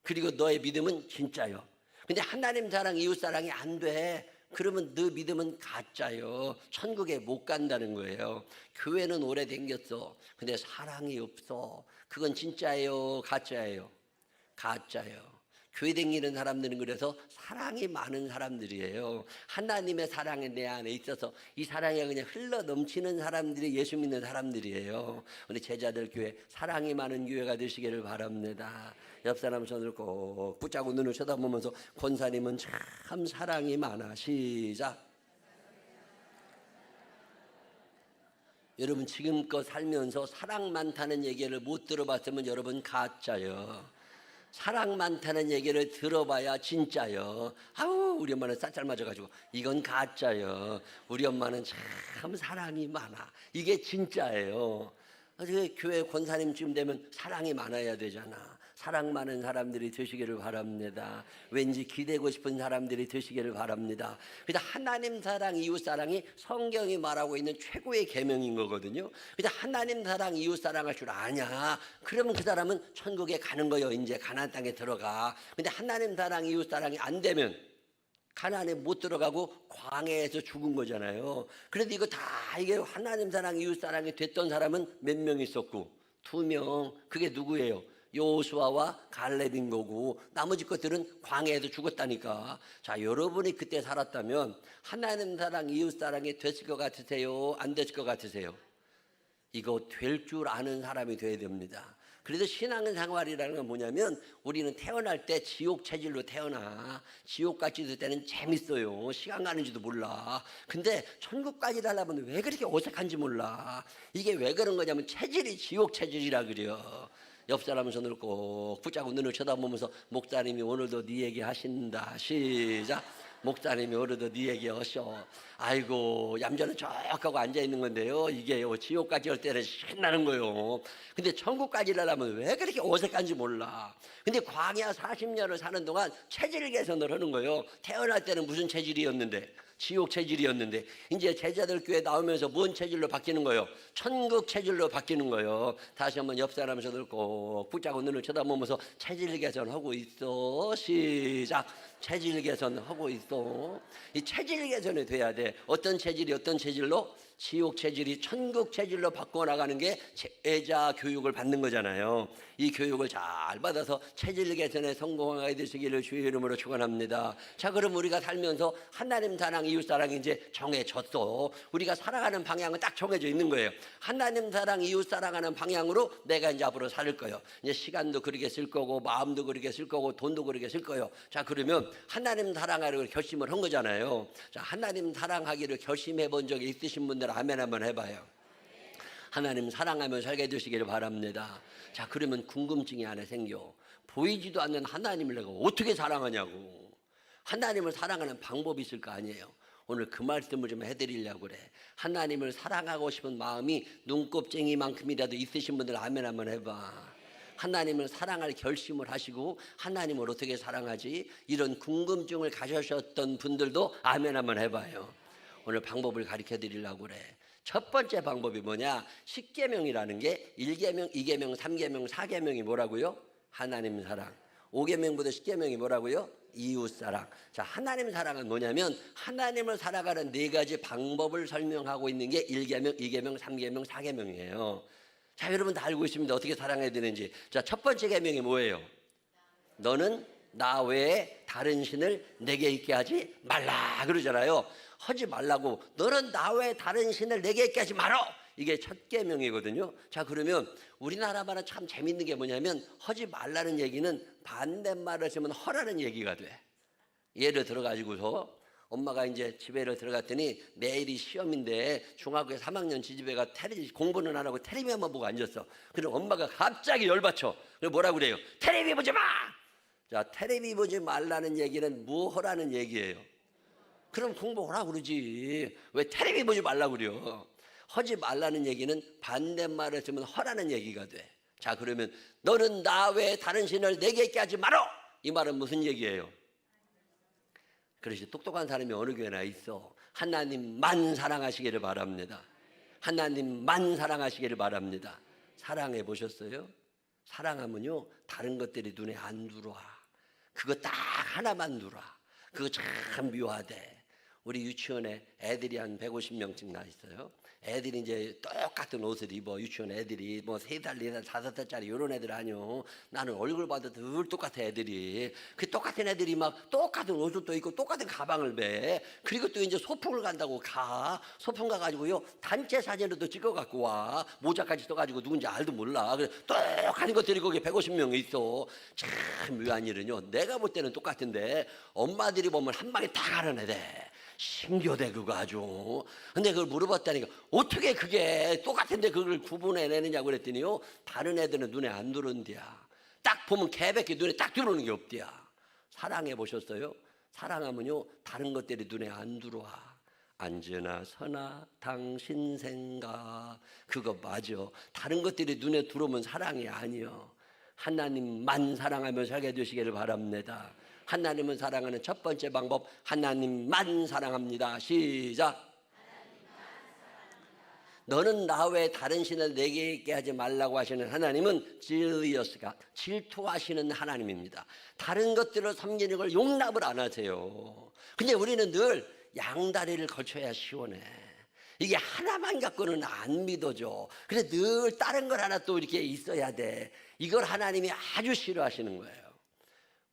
그리고 너의 믿음은 진짜요. 근데 하나님 사랑, 이웃 사랑이 안 돼. 그러면 너 믿음은 가짜요. 천국에 못 간다는 거예요. 교회는 오래 댕겼어. 근데 사랑이 없어. 그건 진짜예요, 가짜예요? 가짜예요. 교회 다니는 사람들은 그래서 사랑이 많은 사람들이에요. 하나님의 사랑이 내 안에 있어서 이 사랑이 그냥 흘러 넘치는 사람들이 예수 믿는 사람들이에요. 우리 제자들 교회 사랑이 많은 교회가 되시기를 바랍니다. 옆 사람 손을 꼭 붙잡고 눈을 쳐다보면서 권사님은 참 사랑이 많아. 시작. 여러분 지금껏 살면서 사랑 많다는 얘기를 못 들어봤으면 여러분 가짜요. 사랑 많다는 얘기를 들어봐야 진짜요. 아우, 우리 엄마는 쌀쌀 맞아가지고 이건 가짜요. 우리 엄마는 참 사랑이 많아. 이게 진짜예요. 교회 권사님쯤 되면 사랑이 많아야 되잖아. 사랑 많은 사람들이 되시기를 바랍니다. 왠지 기대고 싶은 사람들이 되시기를 바랍니다. 그래서 하나님 사랑, 이웃 사랑이 성경이 말하고 있는 최고의 계명인 거거든요. 그래서 하나님 사랑, 이웃 사랑할 줄 아냐? 그러면 그 사람은 천국에 가는 거예요. 이제 가나안 땅에 들어가. 근데 하나님 사랑, 이웃 사랑이 안 되면 가나안에 못 들어가고 광야에서 죽은 거잖아요. 그런데 이거 다 이게 하나님 사랑, 이웃 사랑이 됐던 사람은 몇 명 있었고 2명. 그게 누구예요? 여호수아와 갈렙인 거고 나머지 것들은 광야에서 죽었다니까. 자, 여러분이 그때 살았다면 하나님 사랑, 이웃 사랑이 됐을 것 같으세요? 안 됐을 것 같으세요? 이거 될 줄 아는 사람이 돼야 됩니다. 그래서 신앙생활이라는 건 뭐냐면 우리는 태어날 때 지옥 체질로 태어나. 지옥까지 있을 때는 재밌어요. 시간 가는지도 몰라. 근데 천국까지 가려면 왜 그렇게 어색한지 몰라. 이게 왜 그런 거냐면 체질이 지옥 체질이라 그래요. 옆 사람 손을 꼭 붙잡고 눈을 쳐다보면서 목사님이 오늘도 네 얘기 하신다. 시작. 목사님이 오늘도 네 얘기 하셔. 아이고 얌전히 쭉 하고 앉아있는 건데요, 이게요 지옥까지 올 때는 신나는 거요. 근데 천국까지 가려면 왜 그렇게 어색한지 몰라. 근데 광야 40년을 사는 동안 체질 개선을 하는 거예요. 태어날 때는 무슨 체질이었는데? 지옥 체질이었는데 이제 제자들 교회 나오면서 뭔 체질로 바뀌는 거예요? 천국 체질로 바뀌는 거예요. 다시 한번 옆 사람 손을 꼭 붙잡고 눈을 쳐다보면서 체질 개선하고 있어. 시작. 체질 개선하고 있어. 이 체질 개선이 돼야 돼. 어떤 체질이 어떤 체질로? 지옥 체질이 천국 체질로 바꿔나가는 게 제자 교육을 받는 거잖아요. 이 교육을 잘 받아서 체질 개선에 성공하게 되시기를 주의 이름으로 축원합니다. 자, 그럼 우리가 살면서 하나님 사랑, 이웃 사랑이 이제 정해졌어. 우리가 살아가는 방향은 딱 정해져 있는 거예요. 하나님 사랑, 이웃 사랑하는 방향으로 내가 이제 앞으로 살 거예요. 이제 시간도 그렇게 쓸 거고 마음도 그렇게 쓸 거고 돈도 그렇게 쓸 거예요. 자, 그러면 하나님 사랑하기로 결심을 한 거잖아요. 자, 하나님 사랑하기를 결심해 본 적이 있으신 분들 아멘 한번 해봐요. 하나님 사랑하며 살게 되시기를 바랍니다. 자, 그러면 궁금증이 하나 생겨. 보이지도 않는 하나님을 내가 어떻게 사랑하냐고. 하나님을 사랑하는 방법이 있을 거 아니에요. 오늘 그 말씀을 좀 해드리려고 그래. 하나님을 사랑하고 싶은 마음이 눈곱쟁이만큼이라도 있으신 분들 아멘 한번 해봐. 하나님을 사랑할 결심을 하시고 하나님을 어떻게 사랑하지? 이런 궁금증을 가지셨던 분들도 아멘 한번 해봐요. 오늘 방법을 가르쳐 드리려고 그래. 첫 번째 방법이 뭐냐? 10계명이라는 게 1계명, 2계명, 3계명, 4계명이 뭐라고요? 하나님 사랑. 5계명부터 10계명이 뭐라고요? 이웃 사랑. 자, 하나님 사랑은 뭐냐면 하나님을 살아가는 4가지 방법을 설명하고 있는 게 1계명, 2계명, 3계명, 4계명이에요. 자, 여러분 다 알고 있습니다. 어떻게 사랑해야 되는지. 자, 첫 번째 계명이 뭐예요? 너는 나 외에 다른 신을 내게 있게 하지 말라 그러잖아요. 하지 말라고. 너는 나 외에 다른 신을 내게 있게 하지 말어. 이게 첫 계명이거든요. 자, 그러면 우리나라 말은 참 재밌는 게 뭐냐면 하지 말라는 얘기는 반대말을 쓰면 허라는 얘기가 돼. 예를 들어 가지고서 엄마가 이제 집에를 들어갔더니 내일이 시험인데 중학교 3학년 지집애가 공부는 안 하고 텔레비만 보고 앉았어. 그럼 엄마가 갑자기 열받쳐. 그래서 뭐라고 그래요? 텔레비 보지 마. 자, 텔레비 보지 말라는 얘기는 뭐하라는 얘기예요? 그럼 공부하라고 그러지. 왜 텔레비 보지 말라고 그래요? 하지 말라는 얘기는 반대말을 쓰면 허라는 얘기가 돼. 자, 그러면 너는 나 외에 다른 신을 내게 있게 하지 말어. 이 말은 무슨 얘기예요? 그렇지. 똑똑한 사람이 어느 교회나 있어. 하나님만 사랑하시기를 바랍니다. 하나님만 사랑하시기를 바랍니다. 사랑해 보셨어요? 사랑하면요 다른 것들이 눈에 안 들어와. 그거 딱 하나만 들어와. 그거 참 묘하대. 우리 유치원에 애들이 한 150명쯤 나 있어요. 애들이 이제 똑같은 옷을 입어. 유치원 애들이 뭐 3살, 4살, 5살짜리 이런 애들 아니요. 나는 얼굴 봐도 늘 똑같아 애들이. 그 똑같은 애들이 막 똑같은 옷을 또 입고 똑같은 가방을 매. 그리고 또 이제 소풍을 간다고 가. 소풍 가가지고요 단체 사진을 또 찍어 갖고 와. 모자까지 써가지고 누군지 알도 몰라. 그래 똑같은 것들이 거기 150명 있어. 참 묘한 일은요. 내가 볼 때는 똑같은데 엄마들이 보면 한 방에 다 갈아내대. 신교대 그거 아주. 근데 그걸 물어봤다니까 어떻게 그게 똑같은데 그걸 구분해내느냐고 그랬더니요 다른 애들은 눈에 안 들어온대야. 딱 보면 개밖에 눈에 딱 들어오는 게 없대야. 사랑해 보셨어요? 사랑하면요 다른 것들이 눈에 안 들어와. 앉으나 서나 당신 생각 그거 맞아. 다른 것들이 눈에 들어오면 사랑이 아니요. 하나님만 사랑하며 살게 되시기를 바랍니다. 하나님을 사랑하는 첫 번째 방법, 하나님만 사랑합니다. 시작. 너는 나 외에 다른 신을 내게 있게 하지 말라고 하시는 하나님은 질리어스가 질투하시는 하나님입니다. 다른 것들을 섬기는 걸 용납을 안 하세요. 근데 우리는 늘 양다리를 걸쳐야 시원해. 이게 하나만 갖고는 안 믿어져. 그래 늘 다른 걸 하나 또 이렇게 있어야 돼. 이걸 하나님이 아주 싫어하시는 거예요.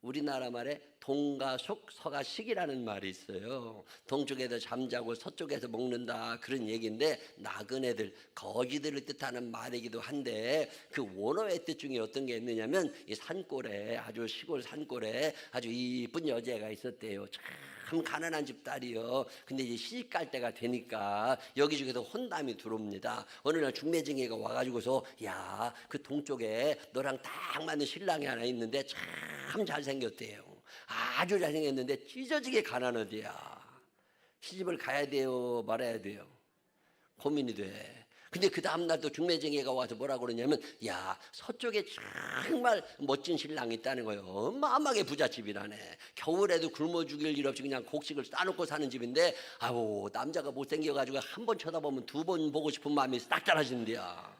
우리나라 말에 동가 속 서가 식이라는 말이 있어요. 동쪽에서 잠자고 서쪽에서 먹는다 그런 얘기인데 나그네들 거지들을 뜻하는 말이기도 한데 그 원어의 뜻 중에 어떤 게 있느냐면 이 산골에 아주 시골 산골에 아주 이쁜 여자가 있었대요. 참 가난한 집 딸이요. 근데 이제 시집 갈 때가 되니까 여기저기서 혼담이 들어옵니다. 어느 날 중매쟁이가 와가지고서 야, 그 동쪽에 너랑 딱 맞는 신랑이 하나 있는데 참 잘생겼대요. 아주 잘생겼는데 찢어지게 가난하대야. 시집을 가야 돼요, 말아야 돼요? 고민이 돼. 근데 그 다음날 또 중매쟁이가 와서 뭐라고 그러냐면 야, 서쪽에 정말 멋진 신랑이 있다는 거예요. 어마어마하게 부잣집이라네. 겨울에도 굶어 죽일 일 없이 그냥 곡식을 싸놓고 사는 집인데 아우 남자가 못생겨가지고 한 번 쳐다보면 두 번 보고 싶은 마음이 싹 자라진대야.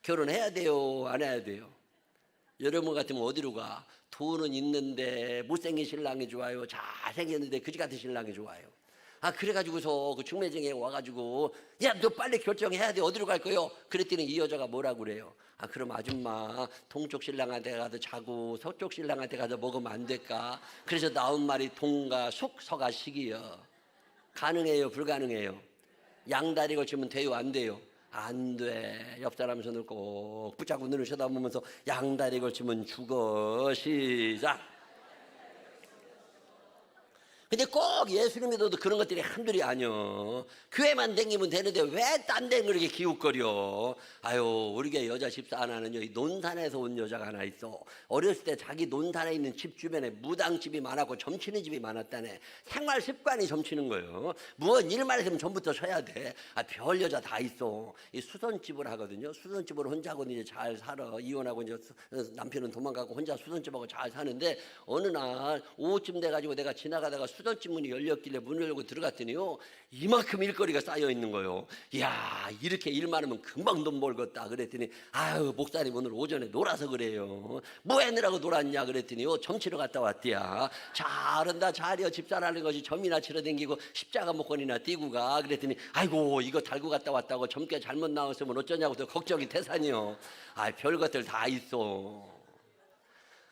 결혼해야 돼요, 안 해야 돼요? 여러분 같으면 어디로 가? 돈은 있는데 못생긴 신랑이 좋아요? 잘생겼는데 그지 같은 신랑이 좋아요? 아, 그래가지고서 그 중매쟁이가 와가지고 야, 너 빨리 결정해야 돼. 어디로 갈 거요? 그랬더니 이 여자가 뭐라고 그래요? 아, 그럼 아줌마 동쪽 신랑한테 가서 자고 서쪽 신랑한테 가서 먹으면 안 될까? 그래서 나온 말이 동가 속 서가 식이요. 가능해요, 불가능해요? 양다리 걸치면 돼요, 안 돼요? 안 돼. 옆 사람 손을 꼭 붙잡고 눈을 쳐다보면서 양다리 걸치면 죽어. 시작. 근데 꼭 예수님 믿어도 그런 것들이 한둘이 아니여. 교회만 댕기면 되는데 왜 딴 데는 그렇게 기웃거려? 아유, 우리 교회 여자 집사 하나는요, 이 논산에서 온 여자가 하나 있어. 어렸을 때 자기 논산에 있는 집 주변에 무당집이 많았고 점치는 집이 많았다네. 생활 습관이 점치는 거예요. 무언 일만 했으면 전부터 서야 돼. 아, 별 여자 다 있어. 이 수선집을 하거든요. 수선집으로 혼자 하고 이제 잘 살아. 이혼하고 이제 남편은 도망가고 혼자 수선집하고 잘 사는데 어느 날 오후쯤 돼가지고 내가 지나가다가 수전집 문이 열렸길래 문을 열고 들어갔더니요, 이만큼 일거리가 쌓여 있는 거예요. 이야, 이렇게 일 많으면 금방 돈 벌겠다 그랬더니 아유, 목사님 오늘 오전에 놀아서 그래요. 뭐 하느라고 놀았냐 그랬더니요, 점치러 갔다 왔대야. 잘한다, 잘이여. 집사라는 것이 점이나 치러 댕기고 십자가 목걸이나 띄고 가. 그랬더니 아이고, 이거 달고 갔다 왔다고 점괘 잘못 나왔으면 어쩌냐고 또 걱정이 태산이요. 아, 별것들 다 있어.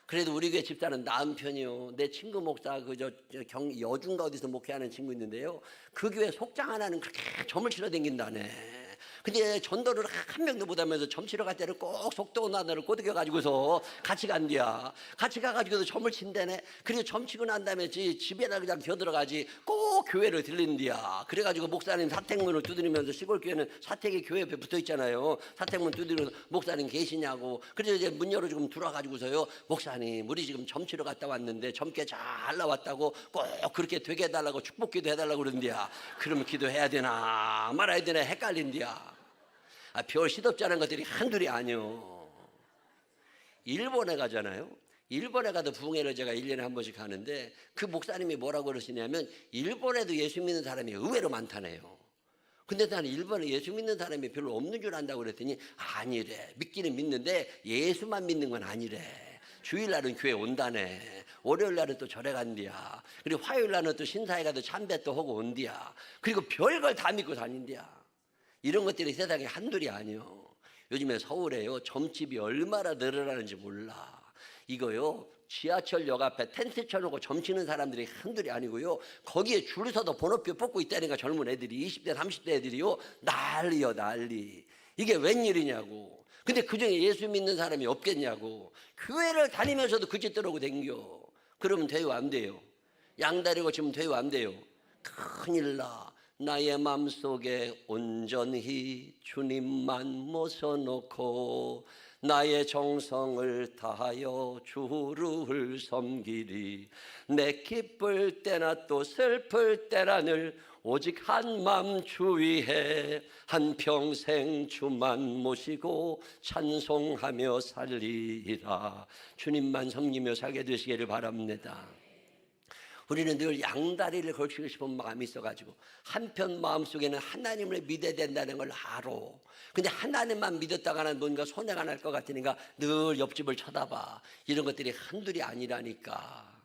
그래도 우리 교회 집사는 나은 편이요. 내 친구 목사 여중가 어디서 목회하는 친구 있는데요. 그 교회 속장 하나는 그렇게 점을 치러 댕긴다네. 근데 전도를 한 명도 못하면서 점 치러 갈 때는 꼭 속도 나다를 꼬드겨가지고서 같이 간대야. 같이 가가지고도 점을 친다네. 그리고 점 치고 난 다음에 집에나 그냥 겨들어가지 꼭 교회를 들린대야. 그래가지고 목사님 사택문을 두드리면서, 시골 교회는 사택이 교회 옆에 붙어 있잖아요. 사택문 두드리면서 목사님 계시냐고. 그래서 이제 문 열어주고 들어와가지고서요, 목사님 우리 지금 점 치러 갔다 왔는데 점괘 잘 나왔다고 꼭 그렇게 되게 해달라고 축복기도 해달라고 그러는데야. 그러면 기도해야 되나 말아야 되나 헷갈린대야. 아, 별 시덥지 않은 것들이 한둘이 아니요. 일본에 가잖아요. 일본에 가도 부흥회를 제가 1년에 한 번씩 하는데 그 목사님이 뭐라고 그러시냐면 일본에도 예수 믿는 사람이 의외로 많다네요. 근데 나는 일본에 예수 믿는 사람이 별로 없는 줄 안다고 그랬더니 아니래. 믿기는 믿는데 예수만 믿는 건 아니래. 주일날은 교회 온다네. 월요일날은 또 절에 간디야. 그리고 화요일날은 또 신사에 가도 참배 또 하고 온디야. 그리고 별걸 다 믿고 다닌디야. 이런 것들이 세상에 한둘이 아니요. 요즘에 서울에요, 점집이 얼마나 늘어나는지 몰라. 이거요, 지하철역 앞에 텐트 쳐놓고 점치는 사람들이 한둘이 아니고요, 거기에 줄 서서 번호표 뽑고 있다니까 젊은 애들이 20대 30대 애들이요, 난리요 난리. 이게 웬일이냐고. 근데 그중에 예수 믿는 사람이 없겠냐고. 교회를 다니면서도 그 짓 들어오고 댕겨. 그러면 돼요, 안 돼요? 양다리 고치면 돼요, 안 돼요? 큰일 나. 나의 맘속에 온전히 주님만 모셔놓고 나의 정성을 다하여 주를 섬기리. 내 기쁠 때나 또 슬플 때나 늘 오직 한 맘 주 위해 한평생 주만 모시고 찬송하며 살리라. 주님만 섬기며 살게 되시기를 바랍니다. 우리는 늘 양다리를 걸치고 싶은 마음이 있어가지고 한편 마음속에는 하나님을 믿어야 된다는 걸 알아. 근데 하나님만 믿었다가는 뭔가 손해가 날 것 같으니까 늘 옆집을 쳐다봐. 이런 것들이 한둘이 아니라니까.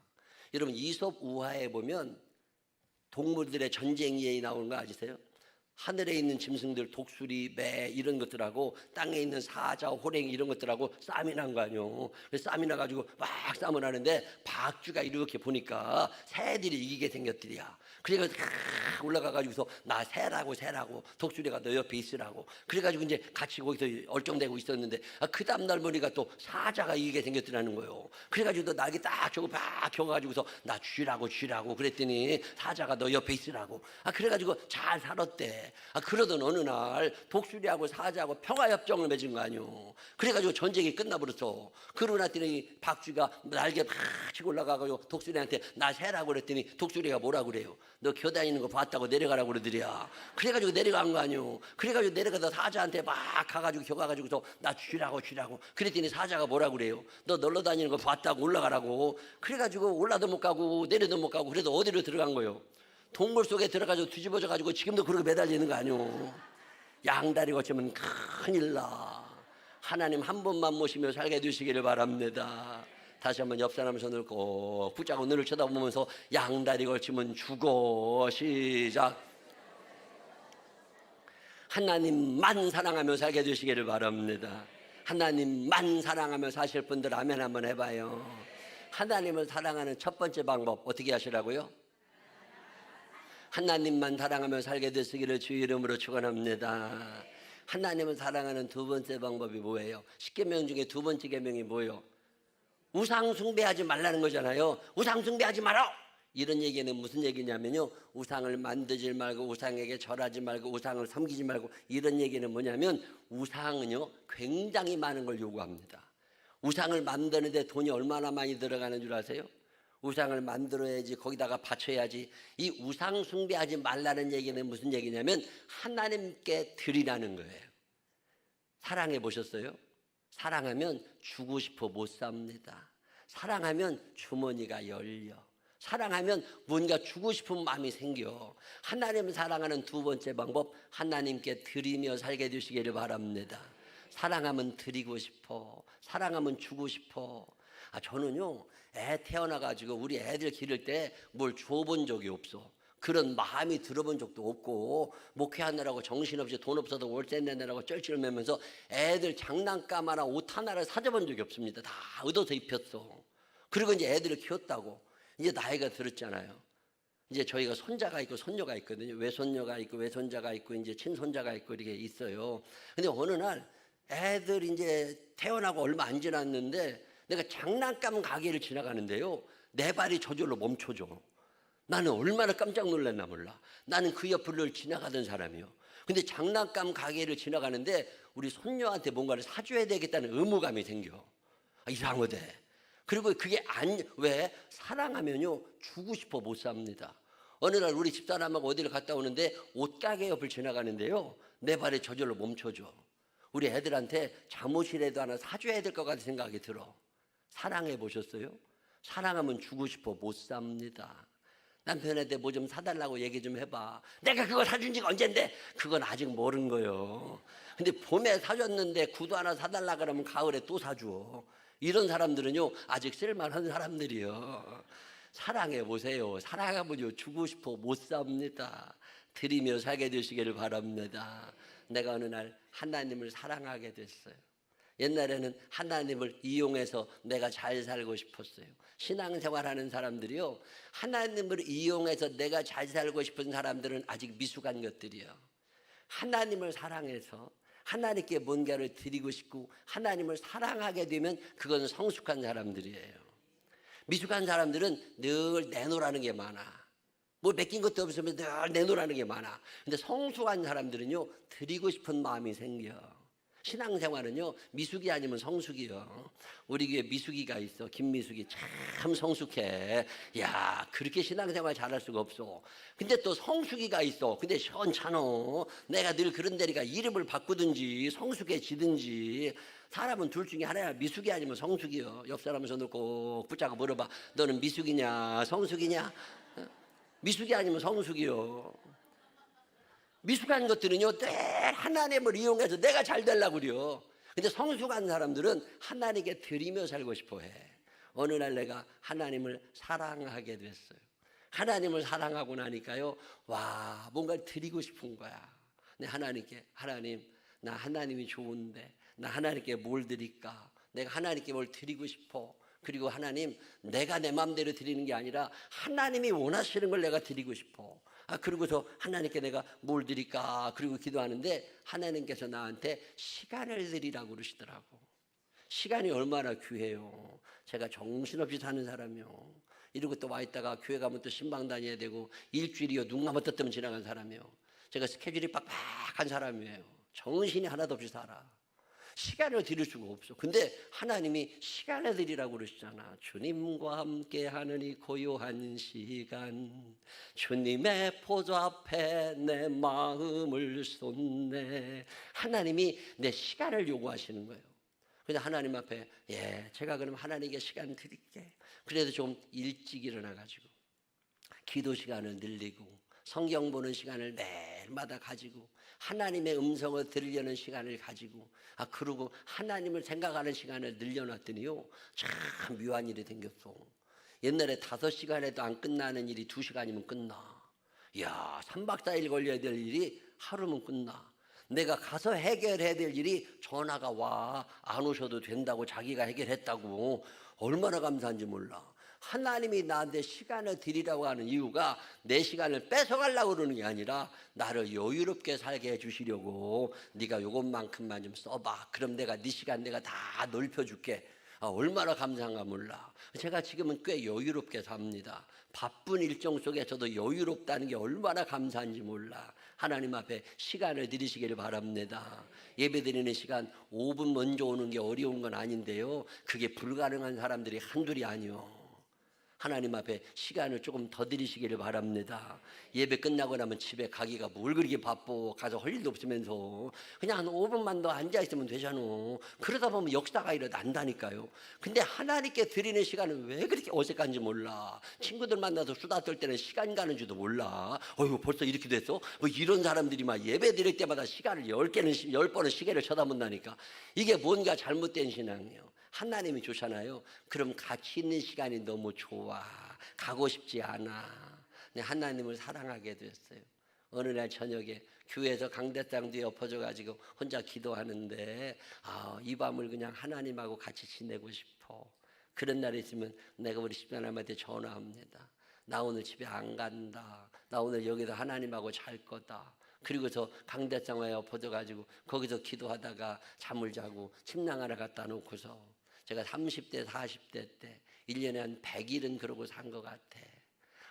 여러분, 이솝 우화에 보면 동물들의 전쟁 이야기 나오는 거 아시세요? 하늘에 있는 짐승들, 독수리, 매 이런 것들하고 땅에 있는 사자, 호랭이 이런 것들하고 싸움이 난 거 아니에요. 그래서 싸움이 나가지고 막 싸움을 하는데 박쥐가 이렇게 보니까 새들이 이기게 생겼더리야. 그래가지고 올라가가지고서 나 새라고 독수리가 너 옆에 있으라고. 그래가지고 이제 같이 거기서 얼쩡대고 있었는데 그 다음날 보니까 또 사자가 이기게 생겼더라는 거예요. 그래가지고 또 날개 딱 저거 막 켜가지고서 나 쥐라고 그랬더니 사자가 너 옆에 있으라고. 그래가지고 잘 살았대. 그러던 어느 날 독수리하고 사자하고 평화협정을 맺은 거 아니오. 그래가지고 전쟁이 끝나버렸어. 그러고 났더니 박쥐가 날개 팍 치고 올라가가지고 독수리한테 나 새라고 그랬더니 독수리가 뭐라고 그래요? 너 겨다니는 거 봤다고 내려가라고 그러더랴. 그래가지고 내려간 거 아니오. 그래가지고 내려가서 사자한테 막 가가지고 겨가가지고서 나 쥐라고 그랬더니 사자가 뭐라고 그래요? 너 놀러 다니는 거 봤다고 올라가라고. 그래가지고 올라도 못 가고 내려도 못 가고 그래도 어디로 들어간 거예요? 동굴 속에 들어가지고 뒤집어져 가지고 지금도 그렇게 매달리는 거 아니오. 양다리 거치면 큰일 나. 하나님 한 번만 모시며 살게 되시기를 바랍니다. 다시 한번 옆 사람 손을 꼭 붙잡고 눈을 쳐다보면서 양다리 걸치면 죽어. 시작. 하나님만 사랑하며 살게 되시기를 바랍니다. 하나님만 사랑하며 사실 분들 아멘 한번 해봐요. 하나님을 사랑하는 첫 번째 방법 어떻게 하시라고요? 하나님만 사랑하며 살게 되시기를 주의 이름으로 축원합니다. 하나님을 사랑하는 두 번째 방법이 뭐예요? 10계명 중에 두 번째 계명이 뭐예요? 우상 숭배하지 말라는 거잖아요. 우상 숭배하지 마라. 이런 얘기는 무슨 얘기냐면요, 우상을 만들지 말고 우상에게 절하지 말고 우상을 섬기지 말고, 이런 얘기는 뭐냐면 우상은요 굉장히 많은 걸 요구합니다. 우상을 만드는데 돈이 얼마나 많이 들어가는 줄 아세요? 우상을 만들어야지, 거기다가 바쳐야지. 이 우상 숭배하지 말라는 얘기는 무슨 얘기냐면 하나님께 드리라는 거예요. 사랑해 보셨어요? 사랑하면 주고 싶어 못 삽니다. 사랑하면 주머니가 열려. 사랑하면 뭔가 주고 싶은 마음이 생겨. 하나님을 사랑하는 두 번째 방법, 하나님께 드리며 살게 되시기를 바랍니다. 사랑하면 드리고 싶어. 사랑하면 주고 싶어. 저는요 애 태어나가지고 우리 애들 기를 때 뭘 줘본 적이 없어. 그런 마음이 들어본 적도 없고, 목회하느라고 정신없이 돈 없어도 월세 내느라고 쩔쩔매면서 애들 장난감 하나 옷 하나를 사줘본 적이 없습니다. 다 얻어서 입혔어. 그리고 이제 애들을 키웠다고 이제 나이가 들었잖아요. 이제 저희가 손자가 있고 손녀가 있거든요. 외손녀가 있고 외손자가 있고 이제 친손자가 있고 이렇게 있어요. 근데 어느 날 애들 이제 태어나고 얼마 안 지났는데 내가 장난감 가게를 지나가는데요, 내 발이 저절로 멈춰져. 나는 얼마나 깜짝 놀랐나 몰라. 나는 그 옆을 지나가던 사람이요. 근데 장난감 가게를 지나가는데 우리 손녀한테 뭔가를 사줘야 되겠다는 의무감이 생겨. 이상하대. 그리고 그게 왜? 사랑하면요 주고 싶어 못 삽니다. 어느 날 우리 집사람하고 어디를 갔다 오는데 옷가게 옆을 지나가는데요, 내 발이 저절로 멈춰져. 우리 애들한테 잠옷이라도 하나 사줘야 될 것 같은 생각이 들어. 사랑해 보셨어요? 사랑하면 주고 싶어 못 삽니다. 남편한테 뭐 좀 사달라고 얘기 좀 해봐. 내가 그거 사준 지가 언젠데? 그건 아직 모르는 거예요. 근데 봄에 사줬는데 구두 하나 사달라 그러면 가을에 또 사줘. 이런 사람들은요 아직 쓸만한 사람들이요. 사랑해 보세요. 사랑하면요 주고 싶어 못 삽니다. 드리며 살게 되시기를 바랍니다. 내가 어느 날 하나님을 사랑하게 됐어요. 옛날에는 하나님을 이용해서 내가 잘 살고 싶었어요. 신앙생활하는 사람들이요, 하나님을 이용해서 내가 잘 살고 싶은 사람들은 아직 미숙한 것들이요. 하나님을 사랑해서 하나님께 뭔가를 드리고 싶고 하나님을 사랑하게 되면 그건 성숙한 사람들이에요. 미숙한 사람들은 늘 내놓으라는 게 많아. 뭐 맡긴 것도 없으면 늘 내놓으라는 게 많아. 근데 성숙한 사람들은요 드리고 싶은 마음이 생겨. 신앙생활은요, 미숙이 아니면 성숙이요. 우리 교회 미숙이가 있어. 김미숙이 참 성숙해. 야, 그렇게 신앙생활 잘할 수가 없어. 근데 또 성숙이가 있어. 근데 시원찮어. 내가 늘 그런 데니까 이름을 바꾸든지 성숙해지든지. 사람은 둘 중에 하나야. 미숙이 아니면 성숙이요. 옆 사람 손을 꼭 붙잡고 물어봐. 너는 미숙이냐 성숙이냐? 미숙이 아니면 성숙이요. 미숙한 것들은요, 늘 하나님을 이용해서 내가 잘 되려고 그래요. 근데 성숙한 사람들은 하나님께 드리며 살고 싶어 해. 어느 날 내가 하나님을 사랑하게 됐어요. 하나님을 사랑하고 나니까요, 와, 뭔가를 드리고 싶은 거야. 근데 하나님께, 하나님, 나 하나님이 좋은데, 나 하나님께 뭘 드릴까? 내가 하나님께 뭘 드리고 싶어. 그리고 하나님, 내가 내 마음대로 드리는 게 아니라 하나님이 원하시는 걸 내가 드리고 싶어. 그리고서 하나님께 내가 뭘 드릴까? 그리고 기도하는데 하나님께서 나한테 시간을 드리라고 그러시더라고. 시간이 얼마나 귀해요. 제가 정신없이 사는 사람이요. 이러고 또 와 있다가 교회 가면 또 신방 다녀야 되고 일주일이요. 눈 감아 떴다면 지나간 사람이요. 제가 스케줄이 빡빡한 사람이에요. 정신이 하나도 없이 살아. 시간을 드릴 수가 없어. 근데 하나님이 시간을 드리라고 그러시잖아. 주님과 함께 하는 이 고요한 시간, 주님의 보좌 앞에 내 마음을 쏟네. 하나님이 내 시간을 요구하시는 거예요. 근데 하나님 앞에, 예, 제가 그럼 하나님께 시간 드릴게. 그래도 좀 일찍 일어나가지고 기도 시간을 늘리고 성경 보는 시간을 매일마다 가지고 하나님의 음성을 들으려는 시간을 가지고 그러고 하나님을 생각하는 시간을 늘려놨더니요, 참 묘한 일이 생겼어. 옛날에 5시간에도 안 끝나는 일이 2시간이면 끝나. 이야, 3박 4일 걸려야 될 일이 하루면 끝나. 내가 가서 해결해야 될 일이 전화가 와. 안 오셔도 된다고, 자기가 해결했다고. 얼마나 감사한지 몰라. 하나님이 나한테 시간을 드리라고 하는 이유가 내 시간을 뺏어가려고 그러는 게 아니라 나를 여유롭게 살게 해주시려고. 네가 요것만큼만 좀 써봐. 그럼 내가 네 시간 내가 다 넓혀줄게. 얼마나 감사한가 몰라. 제가 지금은 꽤 여유롭게 삽니다. 바쁜 일정 속에서도 여유롭다는 게 얼마나 감사한지 몰라. 하나님 앞에 시간을 드리시기를 바랍니다. 예배드리는 시간 5분 먼저 오는 게 어려운 건 아닌데요, 그게 불가능한 사람들이 한둘이 아니요. 하나님 앞에 시간을 조금 더 드리시기를 바랍니다. 예배 끝나고 나면 집에 가기가 뭘 그렇게 바빠. 가서 할 일도 없으면서 그냥 한 5분만 더 앉아있으면 되잖아. 그러다 보면 역사가 일어난다니까요. 근데 하나님께 드리는 시간은 왜 그렇게 어색한지 몰라. 친구들 만나서 수다 떨 때는 시간 가는 줄도 몰라. 어휴, 벌써 이렇게 됐어? 뭐 이런 사람들이 막 예배 드릴 때마다 시간을 10번은 시계를 쳐다본다니까. 이게 뭔가 잘못된 신앙이에요. 하나님이 주잖아요. 그럼 같이 있는 시간이 너무 좋아. 가고 싶지 않아. 근데 하나님을 사랑하게 됐어요. 어느 날 저녁에 교회에서 강대상 뒤에 엎어져가지고 혼자 기도하는데 이 밤을 그냥 하나님하고 같이 지내고 싶어. 그런 날이 있으면 내가 우리 집사람한테 전화합니다. 나 오늘 집에 안 간다. 나 오늘 여기서 하나님하고 잘 거다. 그리고서 강대상에 엎어져가지고 거기서 기도하다가 잠을 자고 침낭 하나 갖다 놓고서 제가 30대 40대 때 1년에 한 100일은 그러고 산 것 같아.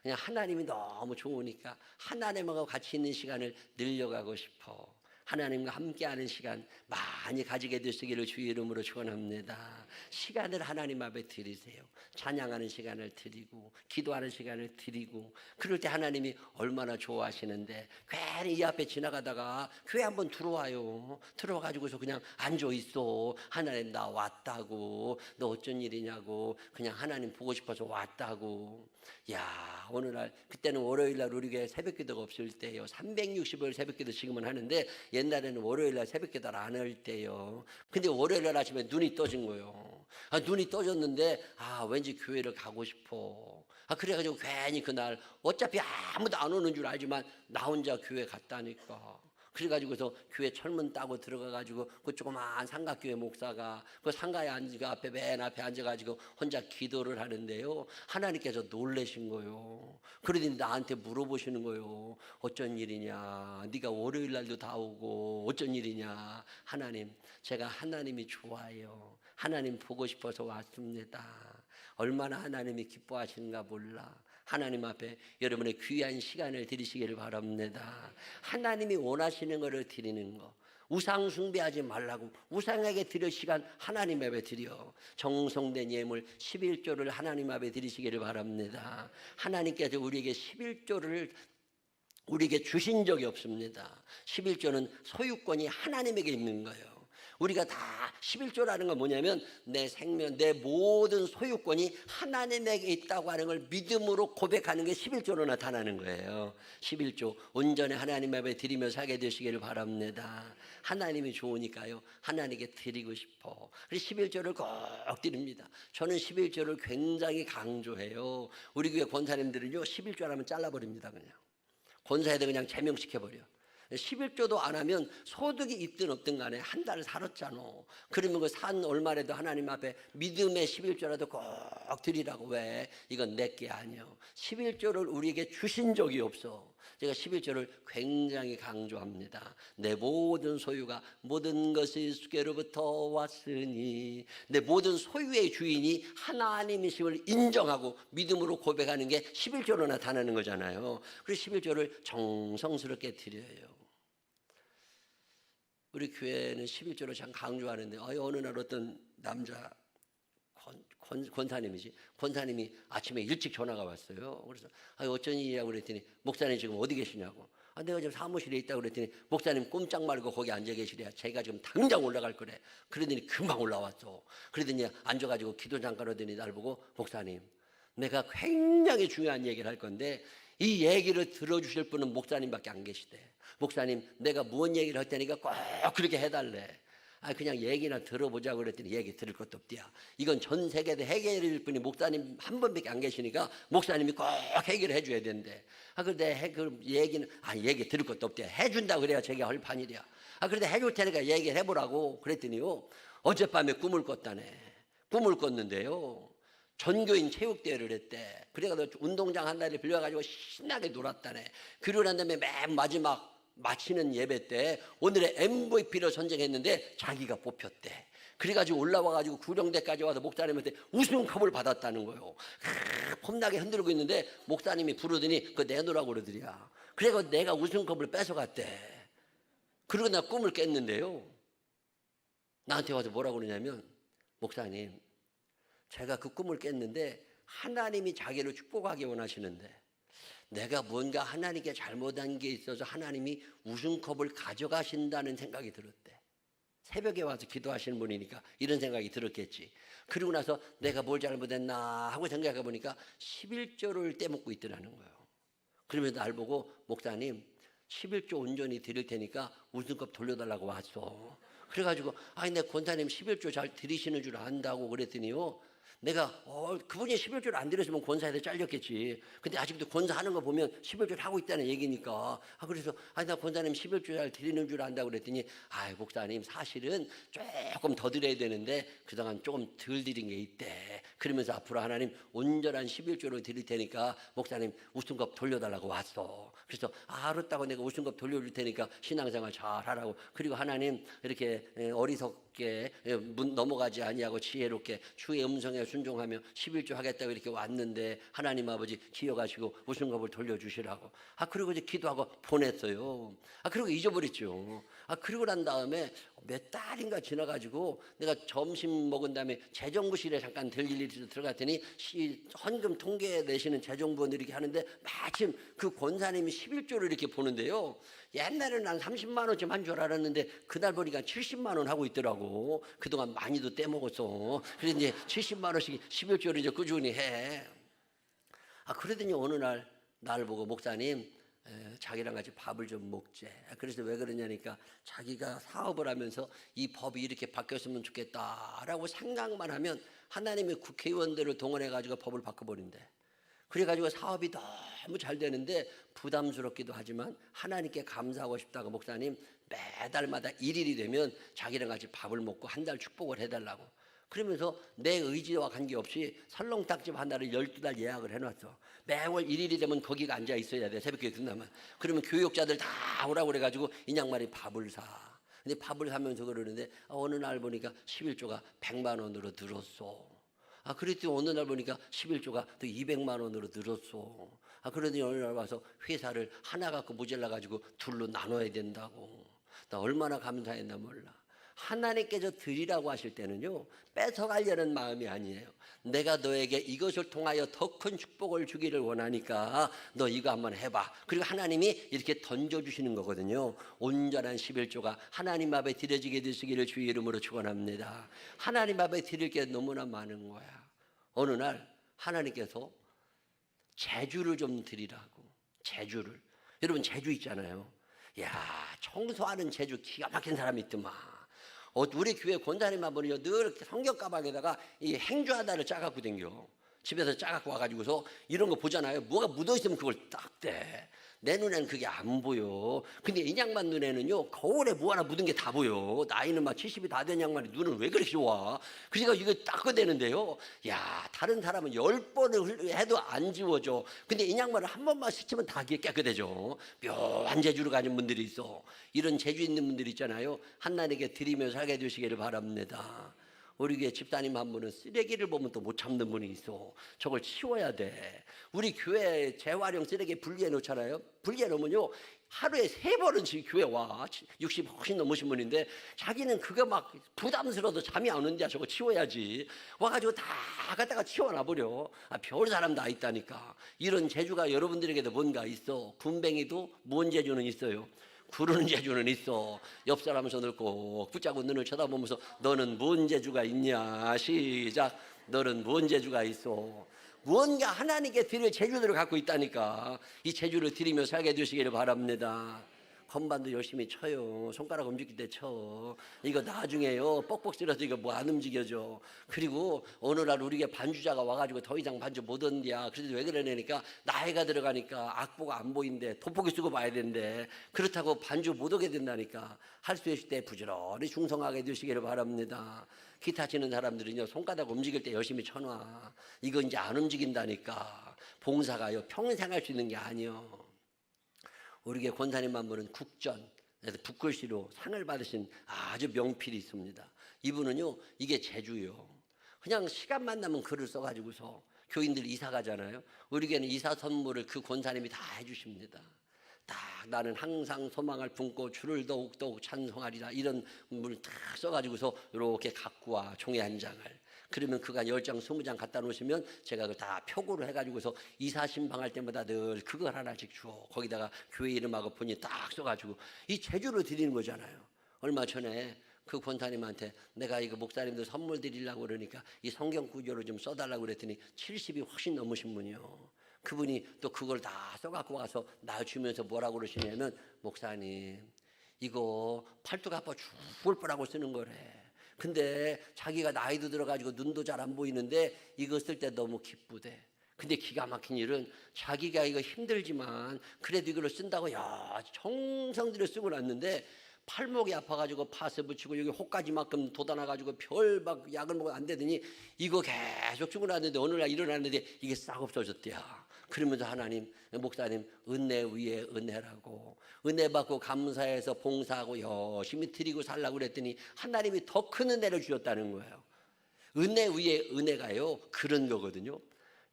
그냥 하나님이 너무 좋으니까 하나님하고 같이 있는 시간을 늘려가고 싶어. 하나님과 함께하는 시간 많이 가지게 되시기를 주의 이름으로 축원합니다. 시간을 하나님 앞에 드리세요. 찬양하는 시간을 드리고 기도하는 시간을 드리고, 그럴 때 하나님이 얼마나 좋아하시는데, 괜히 이 앞에 지나가다가 교회 한번 들어와요. 들어와가지고서 그냥 앉아 있어. 하나님 나 왔다고. 너 어쩐 일이냐고. 그냥 하나님 보고 싶어서 왔다고. 야, 오늘 날, 그때는 월요일날 우리 교회 새벽기도가 없을 때요. 360일 새벽기도 지금은 하는데 옛날에는 월요일날 새벽기도를 안 할 때요. 근데 월요일날 아침에 눈이 떠진 거예요. 눈이 떠졌는데 왠지 교회를 가고 싶어. 그래가지고 괜히 그날 어차피 아무도 안 오는 줄 알지만 나 혼자 교회 갔다니까. 그래가지고서 교회 철문 따고 들어가가지고 그 조그마한 삼각교회 목사가 그 상가에 앉아 앞에 맨 앞에 앉아가지고 혼자 기도를 하는데요, 하나님께서 놀라신 거예요. 그러더니 나한테 물어보시는 거예요. 어쩐 일이냐, 네가 월요일 날도 다 오고 어쩐 일이냐. 하나님, 제가 하나님이 좋아요. 하나님 보고 싶어서 왔습니다. 얼마나 하나님이 기뻐하시는가 몰라. 하나님 앞에 여러분의 귀한 시간을 드리시기를 바랍니다. 하나님이 원하시는 것을 드리는 거. 우상 숭배하지 말라고. 우상에게 드릴 시간 하나님 앞에 드려. 정성된 예물 11조를 하나님 앞에 드리시기를 바랍니다. 하나님께서 우리에게 11조를 우리에게 주신 적이 없습니다. 11조는 소유권이 하나님에게 있는 거예요. 우리가 다 11조라는 건 뭐냐면 내 생명, 내 모든 소유권이 하나님에게 있다고 하는 걸 믿음으로 고백하는 게 11조로 나타나는 거예요. 11조 온전히 하나님 앞에 드리며 살게 되시기를 바랍니다. 하나님이 좋으니까요, 하나님께 드리고 싶어. 그래서 11조를 꼭 드립니다. 저는 11조를 굉장히 강조해요. 우리 교회 권사님들은요 11조라면 잘라버립니다. 그냥 권사에다 그냥 제명시켜버려. 11조도 안 하면 소득이 있든 없든 간에 한 달 살았잖아. 그러면 그 산 얼마라도 하나님 앞에 믿음의 11조라도 꼭 드리라고. 왜? 이건 내게 아니요. 11조를 우리에게 주신 적이 없어. 제가 11조를 굉장히 강조합니다. 내 모든 소유가 모든 것이 주께로부터 왔으니, 내 모든 소유의 주인이 하나님이심을 인정하고 믿음으로 고백하는 게 11조로 나타나는 거잖아요. 그래서 11조를 정성스럽게 드려요. 우리 교회는 11조를 참 강조하는데 어느 날 어떤 남자 권사님이지. 권사님이 아침에 일찍 전화가 왔어요. 그래서 어쩐 일이냐고 그랬더니 목사님 지금 어디 계시냐고. 내가 지금 사무실에 있다고 그랬더니 목사님 꼼짝 말고 거기 앉아 계시래야. 제가 지금 당장 올라갈 거래. 그러더니 금방 올라왔어. 그러더니 앉아가지고 기도 잠깐 하더니 날 보고 목사님, 내가 굉장히 중요한 얘기를 할 건데 이 얘기를 들어주실 분은 목사님밖에 안 계시대. 목사님, 내가 무슨 얘기를 할 테니까 꼭 그렇게 해달래. 그냥 얘기나 들어보자고 그랬더니 얘기 들을 것도 없대야. 이건 전 세계에 해결할 분이 목사님 한 분밖에 안 계시니까 목사님이 꼭 해결해 줘야 된대. 근데 그 얘기는 얘기 들을 것도 없대. 해준다 그래야 제가 할 판이랴. 그런데 해줄 테니까 얘기를 해보라고 그랬더니요, 어젯밤에 꿈을 꿨다네. 꿈을 꿨는데요, 전교인 체육대회를 했대. 그래가지고 운동장 한 달에 빌려가지고 신나게 놀았다네. 그러고 난 다음에 맨 마지막 마치는 예배 때 오늘의 MVP로 선정했는데 자기가 뽑혔대. 그래가지고 올라와가지고 구령대까지 와서 목사님한테 우승컵을 받았다는 거예요. 폼나게 흔들고 있는데 목사님이 부르더니 그거 내놓으라고 그러더랴. 그래서 내가 우승컵을 뺏어갔대. 그리고 나 꿈을 깼는데요, 나한테 와서 뭐라고 그러냐면, 목사님, 제가 그 꿈을 깼는데 하나님이 자기를 축복하기 원하시는데 내가 뭔가 하나님께 잘못한 게 있어서 하나님이 우승컵을 가져가신다는 생각이 들었대. 새벽에 와서 기도하시는 분이니까 이런 생각이 들었겠지. 그리고 나서 내가 뭘 잘못했나 하고 생각해 보니까 11조를 떼먹고 있더라는 거예요. 그러면서 날 보고 목사님 11조 온전히 드릴 테니까 우승컵 돌려달라고 왔어. 그래가지고 내 권사님 11조 잘 드리시는 줄 안다고 그랬더니요, 내가 그분이 11조를 안 드렸으면 권사에서 잘렸겠지. 근데 아직도 권사하는 거 보면 11조를 하고 있다는 얘기니까. 그래서 나 권사님 11조 잘 드리는 줄 안다고 그랬더니 목사님 사실은 조금 더 드려야 되는데 그동안 조금 덜 드린 게 있대. 그러면서 앞으로 하나님 온전한 11조를 드릴 테니까 목사님 우승컵 돌려달라고 왔어. 그래서 알았다고, 내가 우승컵 돌려줄 테니까 신앙생활 잘 하라고. 그리고 하나님 이렇게 어리석게 넘어가지 아니하고 지혜롭게 주의 음성에 순종하며 11조 하겠다고 이렇게 왔는데 하나님 아버지 기억하시고 우승컵을 돌려주시라고. 그리고 이제 기도하고 보냈어요. 그리고 잊어버렸죠. 그리고 난 다음에 몇 달인가 지나가지고 내가 점심 먹은 다음에 재정부실에 잠깐 들릴 일이 들어갔더니 헌금 통계 내시는 재정부원들이 이렇게 하는데 마침 그 권사님이 11조를 이렇게 보는데요, 옛날에는 한 30만 원쯤 한 줄 알았는데 그날 보니까 70만 원 하고 있더라고. 그동안 많이도 떼먹었어. 그래서 이제 70만 원씩 11조를 이제 꾸준히 해. 그러더니 어느 날 보고 목사님, 자기랑 같이 밥을 좀 먹재. 그래서 왜 그러냐니까 자기가 사업을 하면서 이 법이 이렇게 바뀌었으면 좋겠다라고 생각만 하면 하나님의 국회의원들을 동원해가지고 법을 바꿔버린대. 그래가지고 사업이 너무 잘 되는데 부담스럽기도 하지만 하나님께 감사하고 싶다고 목사님 매달마다 1일이 되면 자기랑 같이 밥을 먹고 한 달 축복을 해달라고. 그러면서 내 의지와 관계없이 설렁탕집 하나를 12달 예약을 해놨어. 매월 1일이 되면 거기가 앉아 있어야 돼. 새벽에 끝나면. 그러면 교육자들 다 오라고 그래가지고 이 양반이 밥을 사. 근데 밥을 사면서 그러는데 어느 날 보니까 11조가 100만 원으로 늘었어. 그랬더니 어느 날 보니까 11조가 또 200만 원으로 늘었어. 그러더니 어느 날 와서 회사를 하나 갖고 모자라가지고 둘로 나눠야 된다고. 나 얼마나 감사했나 몰라. 하나님께서 드리라고 하실 때는요, 뺏어가려는 마음이 아니에요. 내가 너에게 이것을 통하여 더 큰 축복을 주기를 원하니까 너 이거 한번 해봐. 그리고 하나님이 이렇게 던져주시는 거거든요. 온전한 11조가 하나님 앞에 드려지게 되시기를 주의 이름으로 축원합니다. 하나님 앞에 드릴 게 너무나 많은 거야. 어느 날 하나님께서 제주를 좀 드리라고. 제주를. 여러분 제주 있잖아요. 야, 청소하는 제주 기가 막힌 사람이 있더만. 우리 교회 권사님 한 분이요, 늘 성경 가방에다가 이 행주하다를 짜갖고 댕겨. 집에서 짜갖고 와가지고서 이런 거 보잖아요. 뭐가 묻어있으면 그걸 딱 대. 내 눈에는 그게 안 보여. 근데 이 양반 눈에는요, 거울에 뭐 하나 묻은 게 다 보여. 나이는 막 70이 다 된 양반이 눈은 왜 그렇게 좋아? 그러니까 이거 닦아대는데요. 야, 다른 사람은 10번을 해도 안 지워져. 근데 이 양반을 한 번만 스치면 다 깨끗해져. 묘한 재주를 가진 분들이 있어. 이런 재주 있는 분들이 있잖아요. 하나님께 드리며 살게 해주시기를 바랍니다. 우리 교회 집사님 한 분은 쓰레기를 보면 또 못 참는 분이 있어. 저걸 치워야 돼. 우리 교회 재활용 쓰레기 분리해 놓잖아요. 분리해 놓으면요, 하루에 3번은 지금 교회 와. 60 훨씬 넘으신 분인데 자기는 그거 막 부담스러워서 잠이 안 오는데 저거 치워야지. 와가지고 다 갖다가 치워놔버려. 별 사람 다 있다니까. 이런 재주가 여러분들에게도 뭔가 있어. 군뱅이도 뭔 재주는 있어요. 구르는 재주는 있어. 옆 사람 손을 꼭 붙잡고 눈을 쳐다보면서 너는 뭔 재주가 있냐. 시작. 너는 뭔 재주가 있어. 무언가 하나님께 드릴 재주들을 갖고 있다니까. 이 재주를 드리며 살게 해주시기를 바랍니다. 건반도 열심히 쳐요. 손가락 움직일 때 쳐. 이거 나중에요, 뻑뻑 쓸어서 이거 뭐 안 움직여져. 그리고 어느 날 우리에게 반주자가 와가지고 더 이상 반주 못 얻는디야. 그래서 왜 그러냐니까 나이가 들어가니까 악보가 안 보인대. 돋보기 쓰고 봐야 된대. 그렇다고 반주 못 오게 된다니까. 할 수 있을 때 부지런히 충성하게 되시기를 바랍니다. 기타 치는 사람들은요, 손가락 움직일 때 열심히 쳐놔. 이거 이제 안 움직인다니까. 봉사가요, 평생 할 수 있는 게 아니요. 우리 교회 권사님 한 분은 국전, 붓글씨로 상을 받으신 아주 명필이 있습니다. 이분은요, 이게 재주요. 그냥 시간만 나면 글을 써가지고서 교인들이 이사 가잖아요. 우리 교회는 이사 선물을 그 권사님이 다 해주십니다. 딱 나는 항상 소망을 품고 주를 더욱더욱 찬송하리라, 이런 문을 딱 써가지고서 이렇게 갖고 와, 종이 한 장을. 그러면 그가 10장 20장 갖다 놓으시면 제가 그걸 다 표고를 해가지고서 이사 신방할 때마다 늘 그걸 하나씩 주어. 거기다가 교회 이름하고 본인 딱 써가지고 이 재주를 드리는 거잖아요. 얼마 전에 그 권사님한테 내가 이거 목사님들 선물 드리려고 그러니까 이 성경 구조를 좀 써달라고 그랬더니 70이 훨씬 넘으신 분이요. 그분이 또 그걸 다 써갖고 와서 나 주면서 뭐라고 그러시냐면, 목사님 이거 팔뚝 아파 죽을 뻔하고 쓰는 거래. 근데 자기가 나이도 들어가지고 눈도 잘 안 보이는데 이거 쓸 때 너무 기쁘대. 근데 기가 막힌 일은 자기가 이거 힘들지만 그래도 이걸 쓴다고 야 정성 들여 쓰고 났는데 팔목이 아파가지고 파스 붙이고 여기 혹까지만큼 돋아나가지고 별 막 약을 먹어 안 되더니 이거 계속 쓰고 났는데 어느 날 일어났는데 이게 싹 없어졌대야. 그러면서 하나님, 목사님 은혜 위에 은혜라고, 은혜 받고 감사해서 봉사하고 열심히 드리고 살라고 그랬더니 하나님이 더 큰 은혜를 주셨다는 거예요. 은혜 위에 은혜가요, 그런 거거든요.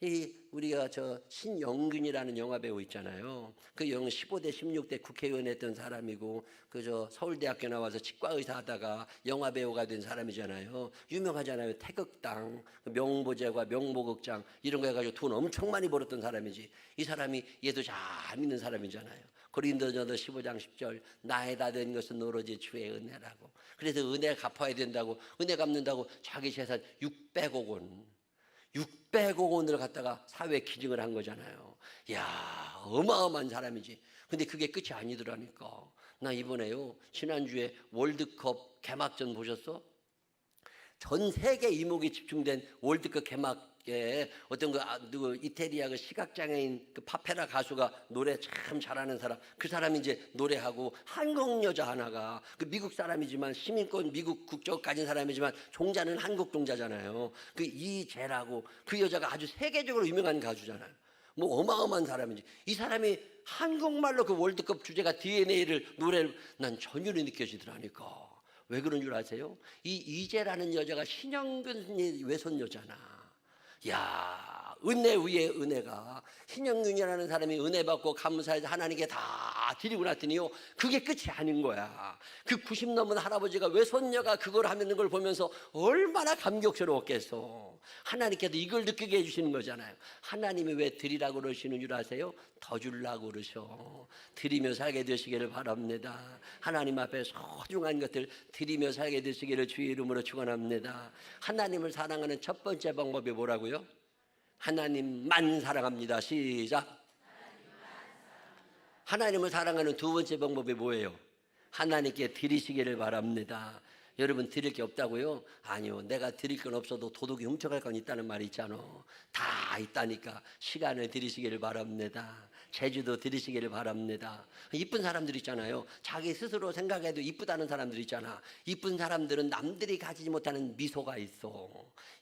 이 우리가 저 신영균이라는 영화 배우 있잖아요. 그 영화 15대 16대 국회의원 했던 사람이고 그 저 서울대학교 나와서 치과 의사 하다가 영화 배우가 된 사람이잖아요. 유명하잖아요. 태극당, 명보제과 명보극장 이런 거 해가지고 돈 엄청 많이 벌었던 사람이지. 이 사람이 얘도 잘 믿는 사람이잖아요. 고린도전서 15장 10절 나에 다 된 것은 오로지 주의 은혜라고. 그래서 은혜 갚아야 된다고, 은혜 갚는다고 자기 재산 600억 원 600억 원을 갖다가 사회 기증을 한 거잖아요. 이야, 어마어마한 사람이지. 근데 그게 끝이 아니더라니까. 나 이번에요, 지난주에 월드컵 개막전 보셨어? 전 세계 이목이 집중된 월드컵 개막에 어떤 누구 이태리아 그 시각장애인 그 파페라 가수가 노래 참 잘하는 사람, 그 사람이 이제 노래하고 한국 여자 하나가 그 미국 사람이지만 시민권 미국 국적 가진 사람이지만 종자는 한국 종자잖아요. 그 이재라고 그 여자가 아주 세계적으로 유명한 가수잖아요. 뭐 어마어마한 사람이지. 이 사람이 한국말로 그 월드컵 주제가 DNA를 노래를 난 전율이 느껴지더라니까. 왜 그런 줄 아세요? 이 이재라는 여자가 신영균이 외손 여자나. 야, 은혜 위에 은혜가. 신영균이라는 사람이 은혜 받고 감사해서 하나님께 다 드리고 났더니요, 그게 끝이 아닌 거야. 그 90 넘은 할아버지가 외손녀가 그걸 하는 걸 보면서 얼마나 감격스러웠겠어. 하나님께도 이걸 느끼게 해주시는 거잖아요. 하나님이 왜 드리라고 그러시는 줄 아세요? 더 주려고 그러셔. 드리며 살게 되시기를 바랍니다. 하나님 앞에 소중한 것들 드리며 살게 되시기를 주의 이름으로 축원합니다. 하나님을 사랑하는 첫 번째 방법이 뭐라고요? 하나님만 사랑합니다. 시작. 하나님을 사랑하는 두 번째 방법이 뭐예요? 하나님께 드리시기를 바랍니다. 여러분, 드릴 게 없다고요? 아니요, 내가 드릴 건 없어도 도둑이 훔쳐갈 건 있다는 말이 있잖아. 다 있다니까. 시간을 드리시기를 바랍니다. 재주도 드리시기를 바랍니다. 이쁜 사람들 있잖아요. 자기 스스로 생각해도 이쁘다는 사람들 있잖아. 이쁜 사람들은 남들이 가지지 못하는 미소가 있어.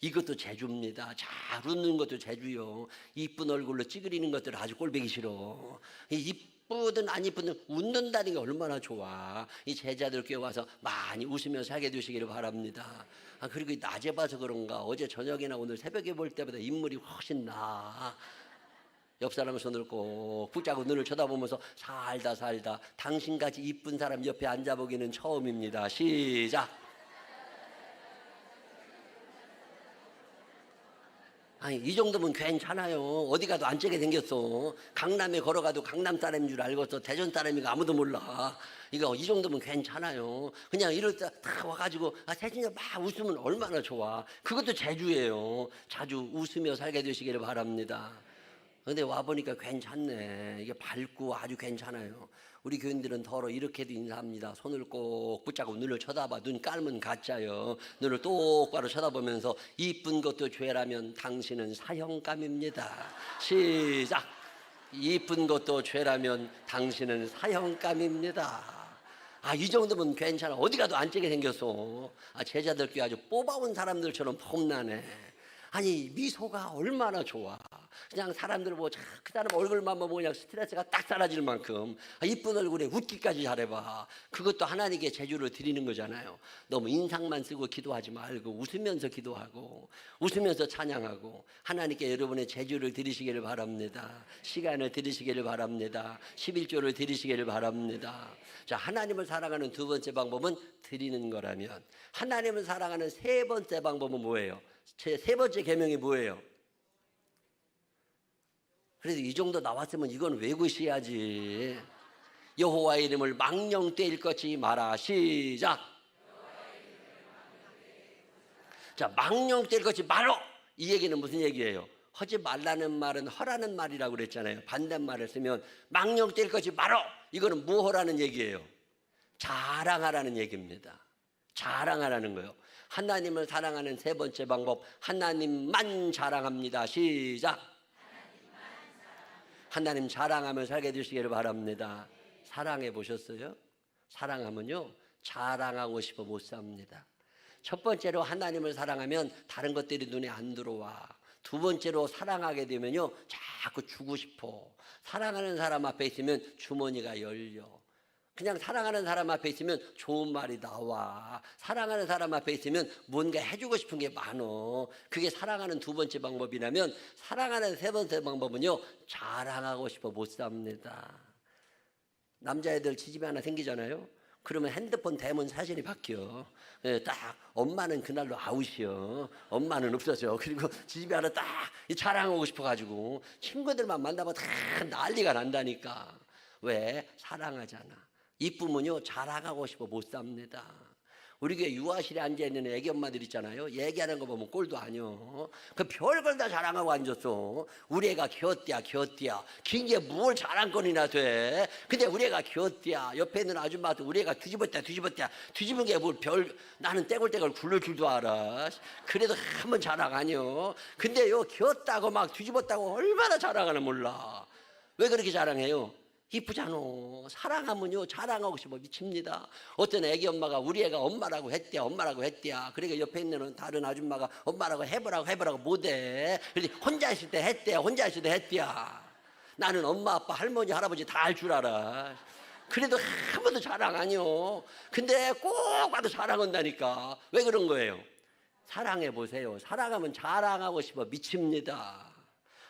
이것도 재주입니다. 잘 웃는 것도 재주요. 이쁜 얼굴로 찌그리는 것들 아주 꼴보기 싫어. 이쁘든 안 이쁘든 웃는다는 게 얼마나 좋아. 이 제자들께 와서 많이 웃으며 살게 되시기를 바랍니다. 그리고 낮에 봐서 그런가 어제 저녁이나 오늘 새벽에 볼 때보다 인물이 훨씬 나아. 옆 사람 손을 꼭 붙잡고 눈을 쳐다보면서 살다 당신같이 이쁜 사람 옆에 앉아보기는 처음입니다. 시작. 아니, 이 정도면 괜찮아요. 어디 가도 안 째게 생겼어. 강남에 걸어가도 강남 사람인 줄 알고서 대전 사람이가 아무도 몰라. 이거 이 정도면 괜찮아요. 그냥 이럴 때 다 와가지고 세진이 막 웃으면 얼마나 좋아. 그것도 재주예요. 자주 웃으며 살게 되시기를 바랍니다. 근데 와보니까 괜찮네. 이게 밝고 아주 괜찮아요. 우리 교인들은 더러 이렇게도 인사합니다. 손을 꼭 붙잡고 눈을 쳐다봐. 눈 깔면 가짜요. 눈을 똑바로 쳐다보면서 이쁜 것도 죄라면 당신은 사형감입니다. 시작. 이쁜 것도 죄라면 당신은 사형감입니다. 이 정도면 괜찮아. 어디 가도 안 째게 생겼어. 제자들께 아주 뽑아온 사람들처럼 폼나네. 아니, 미소가 얼마나 좋아. 그냥 사람들 보고 그 사람 얼굴만 보면 그냥 스트레스가 딱 사라질 만큼 이쁜 얼굴에 웃기까지 잘해봐. 그것도 하나님께 제주를 드리는 거잖아요. 너무 인상만 쓰고 기도하지 말고 웃으면서 기도하고 웃으면서 찬양하고 하나님께 여러분의 제주를 드리시기를 바랍니다. 시간을 드리시기를 바랍니다. 11조를 드리시기를 바랍니다. 자, 하나님을 사랑하는 두 번째 방법은 드리는 거라면, 하나님을 사랑하는 세 번째 방법은 뭐예요? 제 세 번째 계명이 뭐예요? 그래도 이 정도 나왔으면 이건 외우셔야지. 여호와의 이름을 망령되일 것이 마라. 시작. 자, 망령되일 것이 마라. 이 얘기는 무슨 얘기예요? 하지 말라는 말은 허라는 말이라고 그랬잖아요. 반대말을 쓰면 망령되일 것이 마라. 이거는 무허라는 얘기예요? 자랑하라는 얘기입니다. 자랑하라는 거예요. 하나님을 사랑하는 세 번째 방법, 하나님만 자랑합니다. 시작. 하나님 자랑하며 살게 되시기를 바랍니다. 사랑해 보셨어요? 사랑하면요, 자랑하고 싶어 못 삽니다. 첫 번째로 하나님을 사랑하면 다른 것들이 눈에 안 들어와. 두 번째로 사랑하게 되면요, 자꾸 주고 싶어. 사랑하는 사람 앞에 있으면 주머니가 열려. 그냥 사랑하는 사람 앞에 있으면 좋은 말이 나와. 사랑하는 사람 앞에 있으면 뭔가 해주고 싶은 게 많어. 그게 사랑하는 두 번째 방법이라면, 사랑하는 세 번째 방법은요, 자랑하고 싶어 못 삽니다. 남자애들 지집이 하나 생기잖아요. 그러면 핸드폰 대면 사진이 바뀌어. 딱 엄마는 그날로 아웃이요. 엄마는 없어져. 그리고 지집이 하나 딱 자랑하고 싶어가지고 친구들만 만나면 다 난리가 난다니까. 왜? 사랑하잖아. 이쁘면요, 자랑하고 싶어 못 삽니다. 우리 교회 유아실에 앉아있는 애기 엄마들 있잖아요. 얘기하는 거 보면 꼴도 아니요. 그 별걸 다 자랑하고 앉았어. 우리 애가 곁띠야. 긴 게 뭘 자랑거리나 돼. 근데 우리 애가 곁띠야. 옆에 있는 아줌마도 우리 애가 뒤집었다. 뒤집은 게 뭘 나는 떼굴떼굴 굴릴 줄도 알아. 그래도 한번 자랑 아니요. 근데 요 겼다고 막 뒤집었다고 얼마나 자랑하나 몰라. 왜 그렇게 자랑해요? 이쁘잖아. 사랑하면요, 자랑하고 싶어 미칩니다. 어떤 애기 엄마가 우리 애가 엄마라고 했대야. 그러니까 옆에 있는 다른 아줌마가 엄마라고 해보라고 못해. 혼자 있을 때 했대야. 나는 엄마, 아빠, 할머니, 할아버지 다 알 줄 알아. 그래도 한 번도 자랑 아니요. 근데 꼭 봐도 자랑한다니까. 왜 그런 거예요? 사랑해 보세요. 사랑하면 자랑하고 싶어 미칩니다.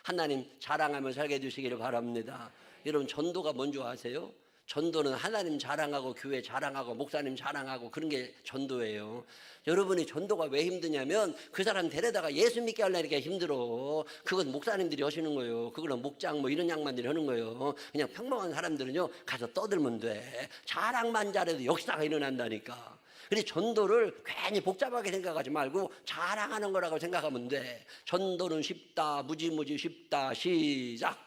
하나님 자랑하며 살게 해주시기를 바랍니다. 여러분 전도가 뭔지 아세요? 전도는 하나님 자랑하고 교회 자랑하고 목사님 자랑하고 그런 게 전도예요. 여러분이 전도가 왜 힘드냐면 그 사람 데려다가 예수 믿게 하려니까 힘들어. 그건 목사님들이 하시는 거예요. 그거는 목장 뭐 이런 양반들이 하는 거예요. 그냥 평범한 사람들은요 가서 떠들면 돼. 자랑만 잘해도 역사가 일어난다니까. 근데 전도를 괜히 복잡하게 생각하지 말고 자랑하는 거라고 생각하면 돼. 전도는 쉽다, 무지무지 쉽다. 시작.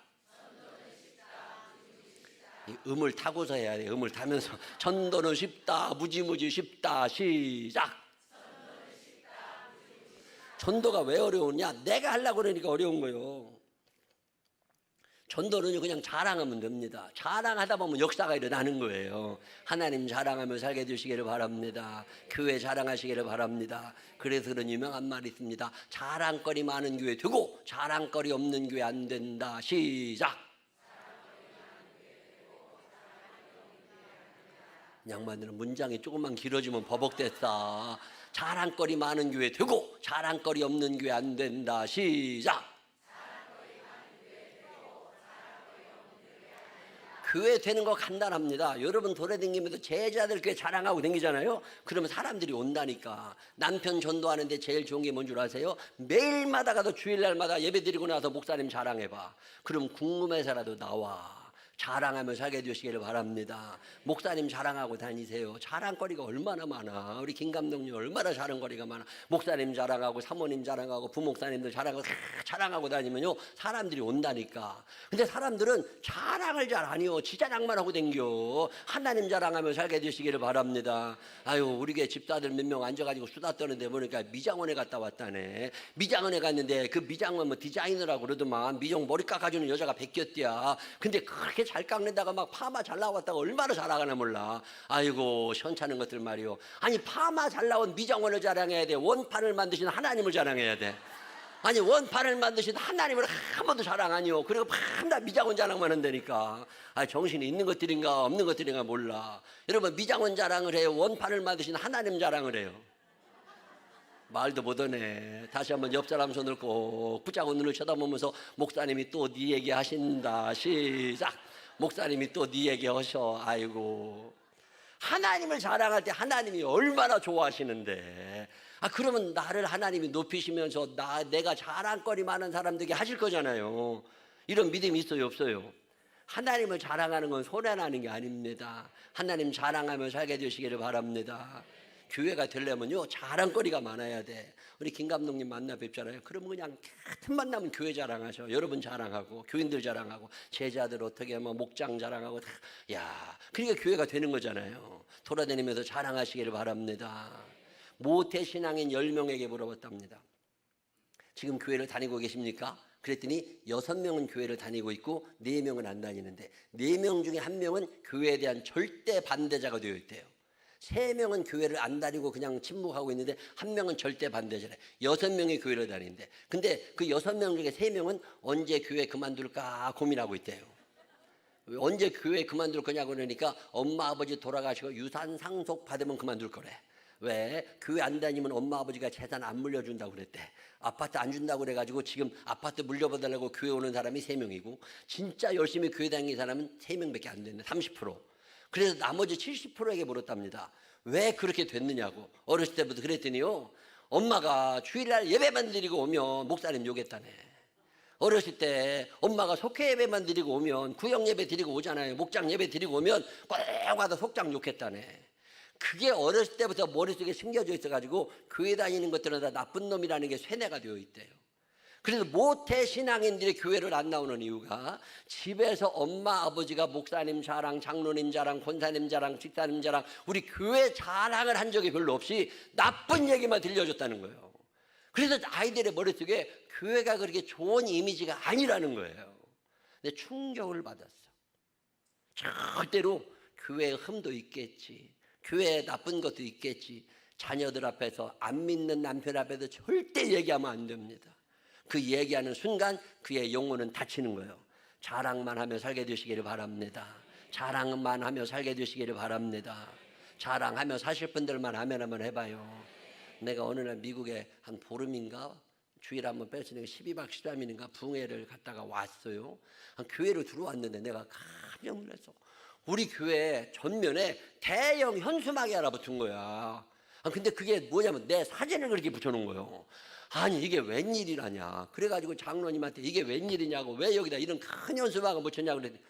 이 음을 타고서 해야 돼. 음을 타면서 전도는 쉽다, 무지무지 쉽다. 시작. 전도가 왜 어려우냐? 내가 하려고 그러니까 어려운 거예요. 전도는 그냥 자랑하면 됩니다. 자랑하다 보면 역사가 일어나는 거예요. 하나님 자랑하며 살게 해주시기를 바랍니다. 교회 자랑하시기를 바랍니다. 그래서 그런 유명한 말이 있습니다. 자랑거리 많은 교회 되고 자랑거리 없는 교회 안 된다. 시작. 양반들은 문장이 조금만 길어지면 버벅댔다. 자랑거리 많은 교회 되고 자랑거리 없는 교회 안 된다. 시작. 교회 되는 거 간단합니다. 여러분 돌아다니면서 제자들 교회 자랑하고 다니잖아요. 그러면 사람들이 온다니까. 남편 전도하는데 제일 좋은 게 뭔 줄 아세요? 매일마다 가도 주일날마다 예배 드리고 나서 목사님 자랑해봐. 그럼 궁금해서라도 나와. 자랑하며 살게 해주시기를 바랍니다. 목사님 자랑하고 다니세요. 자랑거리가 얼마나 많아. 우리 김 감독님 얼마나 자랑거리가 많아. 목사님 자랑하고 사모님 자랑하고 부목사님들 자랑하고 다 자랑하고 다니면요 사람들이 온다니까. 근데 사람들은 자랑을 잘 안 해요. 지 자랑만 하고 댕겨. 하나님 자랑하며 살게 해주시기를 바랍니다. 아유 우리 교회 집사들 몇 명 앉아가지고 수다 떠는데 보니까 미장원에 갔다 왔다네. 미장원에 갔는데 그 미장원 뭐 디자이너라고 그러더만 미장 머리 깎아주는 여자가 베꼈대야. 근데 그렇게 잘 깎는다가 막 파마 잘 나왔다가 얼마나 잘나가나 몰라. 아이고 시원찮은 것들 말이요. 아니 파마 잘 나온 미장원을 자랑해야 돼. 원판을 만드신 하나님을 자랑해야 돼. 아니 원판을 만드신 하나님을 한 번도 자랑 아니요. 그리고 맨날 미장원 자랑만 한다니까. 아 정신이 있는 것들인가 없는 것들인가 몰라. 여러분 미장원 자랑을 해요. 원판을 만드신 하나님 자랑을 해요. 말도 못하네. 다시 한번 옆 사람 손을 꼭 붙잡고 눈을 쳐다보면서 목사님이 또 네 얘기 하신다. 시작. 목사님이 또 네 얘기 하셔. 아이고 하나님을 자랑할 때 하나님이 얼마나 좋아하시는데. 아 그러면 나를 하나님이 높이시면서 내가 자랑거리 많은 사람들에게 하실 거잖아요. 이런 믿음이 있어요 없어요? 하나님을 자랑하는 건 손해나는 게 아닙니다. 하나님 자랑하며 살게 되시기를 바랍니다. 교회가 되려면요 자랑거리가 많아야 돼. 우리 김 감독님 만나 뵙잖아요. 그러면 그냥 틈만 나면 교회 자랑하셔. 여러분 자랑하고 교인들 자랑하고 제자들 어떻게 하면 목장 자랑하고 다. 야 그러니까 교회가 되는 거잖아요. 돌아다니면서 자랑하시기를 바랍니다. 모태신앙인 10명에게 물어봤답니다. 지금 교회를 다니고 계십니까? 그랬더니 6명은 교회를 다니고 있고 4명은 안 다니는데 4명 중에 1명은 교회에 대한 절대 반대자가 되어 있대요. 3명은 교회를 안 다니고 그냥 침묵하고 있는데 1명은 절대 반대자래. 6명이 교회를 다니는데 근데 그 6명 중에 3명은 언제 교회 그만둘까 고민하고 있대요. 언제 교회 그만둘 거냐고 그러니까 엄마 아버지 돌아가시고 유산 상속 받으면 그만둘 거래. 왜? 교회 안 다니면 엄마 아버지가 재산 안 물려준다고 그랬대. 아파트 안 준다고 그래가지고 지금 아파트 물려받으려고 교회 오는 사람이 3명이고 진짜 열심히 교회 다니는 사람은 3명밖에 안 됐네. 30%. 그래서 나머지 70%에게 물었답니다. 왜 그렇게 됐느냐고. 어렸을 때부터 그랬더니요 엄마가 주일날 예배만 드리고 오면 목사님 욕했다네. 어렸을 때 엄마가 속회 예배만 드리고 오면 구역 예배 드리고 오잖아요. 목장 예배 드리고 오면 꼭 와서 속장 욕했다네. 그게 어렸을 때부터 머릿속에 심겨져 있어가지고 교회 다니는 것들은 다 나쁜 놈이라는 게 쇠뇌가 되어 있대요. 그래서 모태 신앙인들이 교회를 안 나오는 이유가 집에서 엄마 아버지가 목사님 자랑, 장로님 자랑, 권사님 자랑, 집사님 자랑 우리 교회 자랑을 한 적이 별로 없이 나쁜 얘기만 들려줬다는 거예요. 그래서 아이들의 머릿속에 교회가 그렇게 좋은 이미지가 아니라는 거예요. 근데 충격을 받았어. 절대로 교회에 흠도 있겠지. 교회에 나쁜 것도 있겠지. 자녀들 앞에서 안 믿는 남편 앞에서 절대 얘기하면 안 됩니다. 그 얘기하는 순간 그의 영혼은 다치는 거예요. 자랑만 하며 살게 되시기를 바랍니다. 자랑만 하며 살게 되시기를 바랍니다. 자랑하며 사실 분들만 아멘 한번 해봐요. 내가 어느 날 미국에 한 보름인가 주일 한번 뺄수 있는 12박 13일인가 붕해를 갔다가 왔어요. 교회로 들어왔는데 내가 깜짝 놀랐어. 우리 교회 전면에 대형 현수막이 하나 붙은 거야. 근데 그게 뭐냐면 내 사진을 그렇게 붙여놓은 거예요. 아니 이게 웬일이라냐. 그래가지고 장로님한테 이게 웬일이냐고, 왜 여기다 이런 큰 현수막을 붙였냐고 그랬더니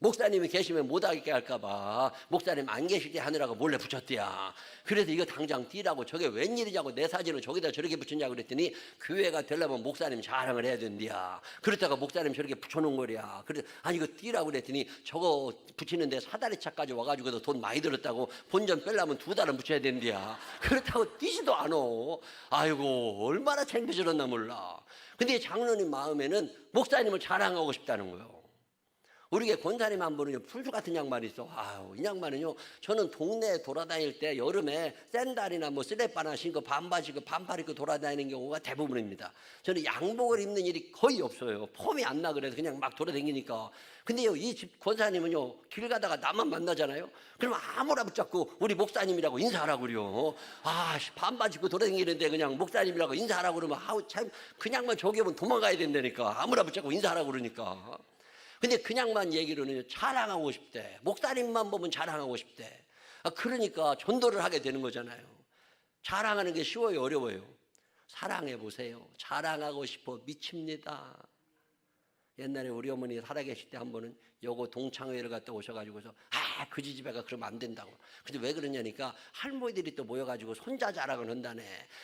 목사님이 계시면 못하게 할까봐 목사님 안 계실 때 하느라고 몰래 붙였대야. 그래서 이거 당장 띄라고, 저게 웬일이냐고 내 사진을 저기다 저렇게 붙였냐고 그랬더니 교회가 되려면 목사님 자랑을 해야 된대야. 그렇다가 목사님 저렇게 붙여놓은 거랴. 그래서 아니 이거 띄라고 그랬더니 저거 붙이는데 사다리차까지 와가지고도 돈 많이 들었다고, 본전 빼려면 2달은 붙여야 된대야. 그렇다고 띄지도 않아. 아이고 얼마나 창피스럽나 몰라. 근데 장로님 마음에는 목사님을 자랑하고 싶다는 거예요. 우리 게 권사님 한 분은요, 풀주 같은 양말이 있어. 아유, 이 양말은요, 저는 동네에 돌아다닐 때 여름에 샌달이나 뭐 슬랩바나 신고 반바지 신고 반팔 입고 돌아다니는 경우가 대부분입니다. 저는 양복을 입는 일이 거의 없어요. 폼이 안 나 그래서 그냥 막 돌아다니니까. 근데요, 이 집 권사님은요, 길 가다가 나만 만나잖아요. 그러면 아무나 붙잡고 우리 목사님이라고 인사하라고 그래요. 아, 반바지 입고 돌아다니는데 그냥 목사님이라고 인사하라고 그러면 아우 참, 그냥만 저기 오면 도망가야 된다니까. 아무나 붙잡고 인사하라고 그러니까. 근데 그냥만 얘기로는 자랑하고 싶대. 목사님만 보면 자랑하고 싶대. 그러니까 전도를 하게 되는 거잖아요. 자랑하는 게 쉬워요, 어려워요? 사랑해 보세요. 자랑하고 싶어 미칩니다. 옛날에 우리 어머니 살아계실 때 한 번은 요거 동창회를 갔다 오셔가지고서 그 집에 가 그러면 안 된다고. 근데 왜 그러냐니까 할머니들이 또 모여가지고 손자 자랑을 한다네.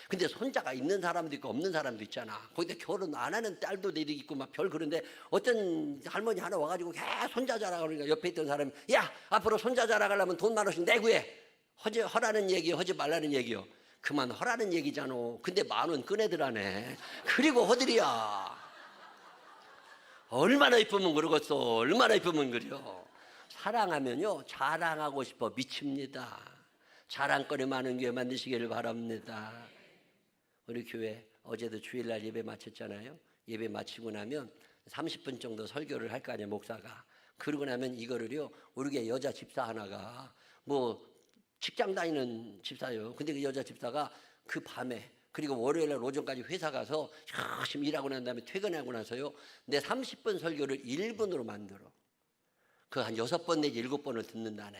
근데 손자가 있는 사람도 있고 없는 사람도 있잖아. 거기다 결혼 안 하는 딸도 있고 막 별 그런데 어떤 할머니 하나 와가지고 계속 손자 자랑을 하니까 옆에 있던 사람이 야 앞으로 손자 자랑하려면 돈 10,000원씩 내구해. 허라는 얘기요, 하지 말라는 얘기요. 그만 허라는 얘기잖아. 근데 10,000원 꺼내더라네. 그리고 허들이야. 얼마나 이쁘면 그러겠어. 얼마나 이쁘면 그려. 사랑하면요 자랑하고 싶어 미칩니다. 자랑거리 많은 교회 만드시기를 바랍니다. 우리 교회 어제도 주일날 예배 마쳤잖아요. 예배 마치고 나면 30분 정도 설교를 할 거 아니에요, 목사가. 그러고 나면 이거를요, 우리 교회 여자 집사 하나가 뭐 직장 다니는 집사예요. 근데 그 여자 집사가 그 밤에 그리고 월요일날 오전까지 회사 가서 열심히 일하고 난 다음에 퇴근하고 나서요, 내 30분 설교를 1분으로 만들어. 그 한 6번 내지 7번을 듣는다네.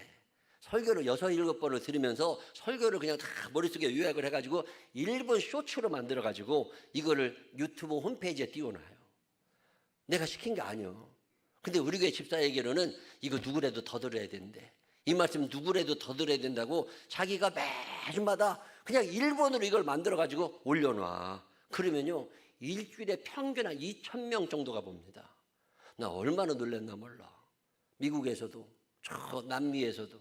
설교를 6, 7번을 들으면서 설교를 그냥 다 머릿속에 요약을 해가지고 1분 쇼츠로 만들어가지고 이거를 유튜브 홈페이지에 띄워놔요. 내가 시킨 게 아니요. 근데 우리 교회 집사에게로는 이거 누구라도 더 들어야 된대. 이 말씀 누구라도 더 들어야 된다고 자기가 매주마다 그냥 1번으로 이걸 만들어가지고 올려놔. 그러면요 일주일에 평균 한 2,000명 정도가 봅니다. 나 얼마나 놀랐나 몰라. 미국에서도 저 남미에서도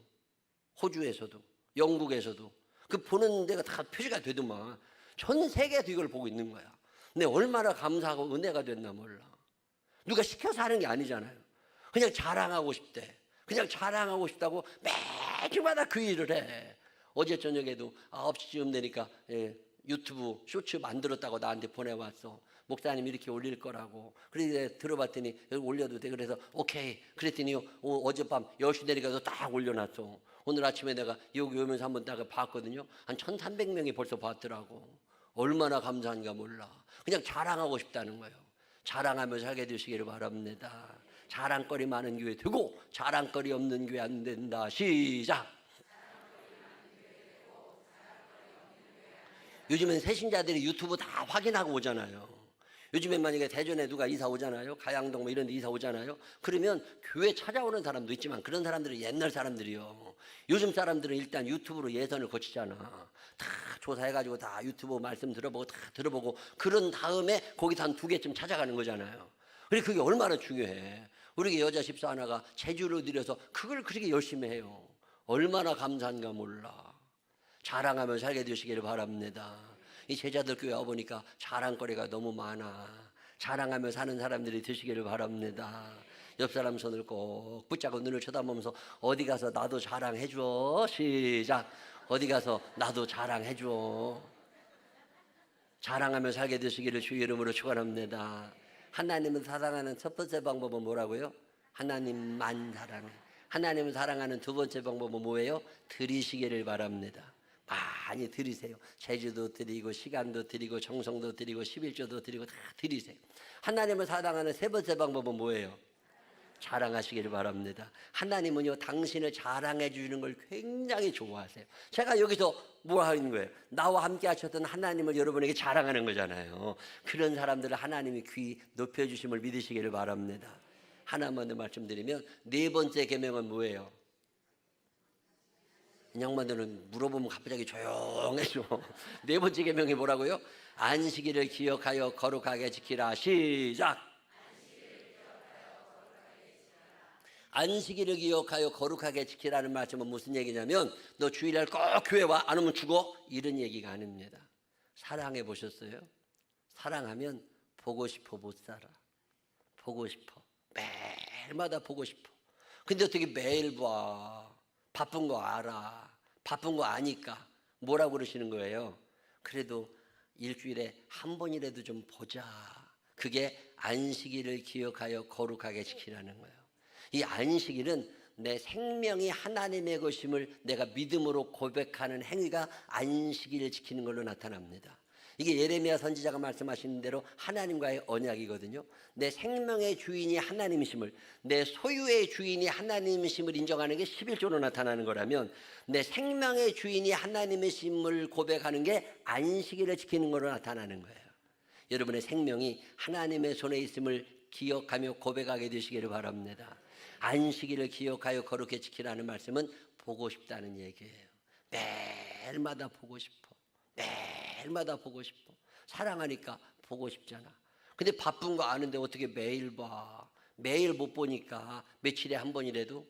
호주에서도 영국에서도 그 보는 데가 다 표시가 되더만 전 세계에도 이걸 보고 있는 거야. 근데 얼마나 감사하고 은혜가 됐나 몰라. 누가 시켜서 하는 게 아니잖아요. 그냥 자랑하고 싶대. 그냥 자랑하고 싶다고 매주마다 그 일을 해. 어제 저녁에도 9시쯤 되니까 유튜브 쇼츠 만들었다고 나한테 보내왔어. 목사님 이렇게 올릴 거라고. 그래서 들어봤더니 여기 올려도 돼. 그래서 오케이. 그랬더니 어젯밤 10시 되니까 딱 올려놨어. 오늘 아침에 내가 여기 오면서 한번 딱 봤거든요. 한 1,300명이 벌써 봤더라고. 얼마나 감사한가 몰라. 그냥 자랑하고 싶다는 거예요. 자랑하며 살게 되시기를 바랍니다. 자랑거리 많은 교회 되고 자랑거리 없는 교회 안 된다. 시작. 요즘엔 새신자들이 유튜브 다 확인하고 오잖아요. 요즘엔 만약에 대전에 누가 이사 오잖아요. 가양동 뭐 이런 데 이사 오잖아요. 그러면 교회 찾아오는 사람도 있지만 그런 사람들은 옛날 사람들이요. 요즘 사람들은 일단 유튜브로 예선을 거치잖아. 다 조사해가지고 다 유튜브 말씀 들어보고 다 들어보고 그런 다음에 거기서 한 2개쯤 찾아가는 거잖아요. 그리고 그게 얼마나 중요해. 우리 여자 집사 하나가 제주를 들여서 그걸 그렇게 열심히 해요. 얼마나 감사한가 몰라. 자랑하며 살게 되시기를 바랍니다. 이 제자들 교회 와보니까 자랑거리가 너무 많아. 자랑하며 사는 사람들이 되시기를 바랍니다. 옆 사람 손을 꼭 붙잡고 눈을 쳐다보면서 어디 가서 나도 자랑해줘. 시작. 어디 가서 나도 자랑해줘. 자랑하며 살게 되시기를 주의 이름으로 축원합니다. 하나님을 사랑하는 첫 번째 방법은 뭐라고요? 하나님만 사랑해. 하나님을 사랑하는 두 번째 방법은 뭐예요? 드리시기를 바랍니다. 많이 드리세요. 재주도 드리고 시간도 드리고 정성도 드리고 11조도 드리고 다 드리세요. 하나님을 사랑하는 세 번째 방법은 뭐예요? 자랑하시기를 바랍니다. 하나님은요, 당신을 자랑해 주시는 걸 굉장히 좋아하세요. 제가 여기서 뭐 하는 거예요? 나와 함께 하셨던 하나님을 여러분에게 자랑하는 거잖아요. 그런 사람들을 하나님이 귀 높여주심을 믿으시기를 바랍니다. 하나만 더 말씀드리면, 네 번째 계명은 뭐예요? 양반들은 물어보면 갑자기 조용해져. 네 번째 계명이 뭐라고요? 안식일을 기억하여 거룩하게 지키라. 시작. 안식일을 기억하여 거룩하게 지키라는 말씀은 무슨 얘기냐면, 너 주일날 꼭 교회 와, 안 오면 죽어, 이런 얘기가 아닙니다. 사랑해 보셨어요? 사랑하면 보고 싶어 못 살아. 보고 싶어. 매일마다 보고 싶어. 근데 어떻게 매일 봐? 바쁜 거 알아. 바쁜 거 아니까 뭐라고 그러시는 거예요? 그래도 일주일에 한 번이라도 좀 보자. 그게 안식일을 기억하여 거룩하게 지키라는 거예요. 이 안식일은 내 생명이 하나님의 것임을 내가 믿음으로 고백하는 행위가 안식일을 지키는 걸로 나타납니다. 이게 예레미야 선지자가 말씀하시는 대로 하나님과의 언약이거든요. 내 생명의 주인이 하나님이심을, 내 소유의 주인이 하나님이심을 인정하는 게 11조로 나타나는 거라면, 내 생명의 주인이 하나님이심을 고백하는 게 안식일을 지키는 걸로 나타나는 거예요. 여러분의 생명이 하나님의 손에 있음을 기억하며 고백하게 되시기를 바랍니다. 안식일을 기억하여 거룩히 지키라는 말씀은 보고 싶다는 얘기예요. 매일마다 보고 싶어. 매일마다 보고 싶어. 사랑하니까 보고 싶잖아. 근데 바쁜 거 아는데 어떻게 매일 봐? 매일 못 보니까 며칠에 한 번이라도,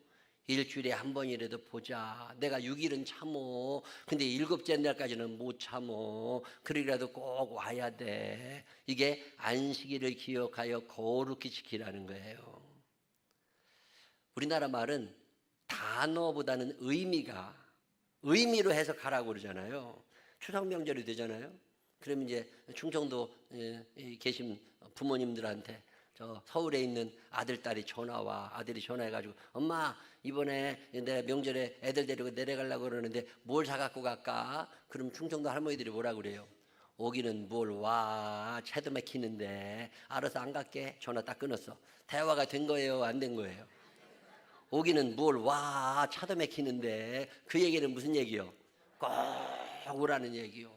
일주일에 한 번이라도 보자. 내가 6일은 참어. 근데 7째 날까지는 못 참어. 그러기라도 꼭 와야 돼. 이게 안식일을 기억하여 거룩히 지키라는 거예요. 우리나라 말은 단어보다는 의미로 해석하라고 그러잖아요. 추석 명절이 되잖아요. 그러면 이제 충청도에 계신 부모님들한테 저 서울에 있는 아들이 전화해가지고, 엄마 이번에 내 명절에 애들 데리고 내려가려고 그러는데 뭘 사갖고 갈까? 그럼 충청도 할머니들이 뭐라 그래요? 오기는 뭘 와, 채도 막히는데. 알아서 안 갈게. 전화 딱 끊었어. 대화가 된 거예요, 안 된 거예요? 오기는 뭘 와, 차도 막히는데. 그 얘기는 무슨 얘기요? 꼭 오라는 얘기요.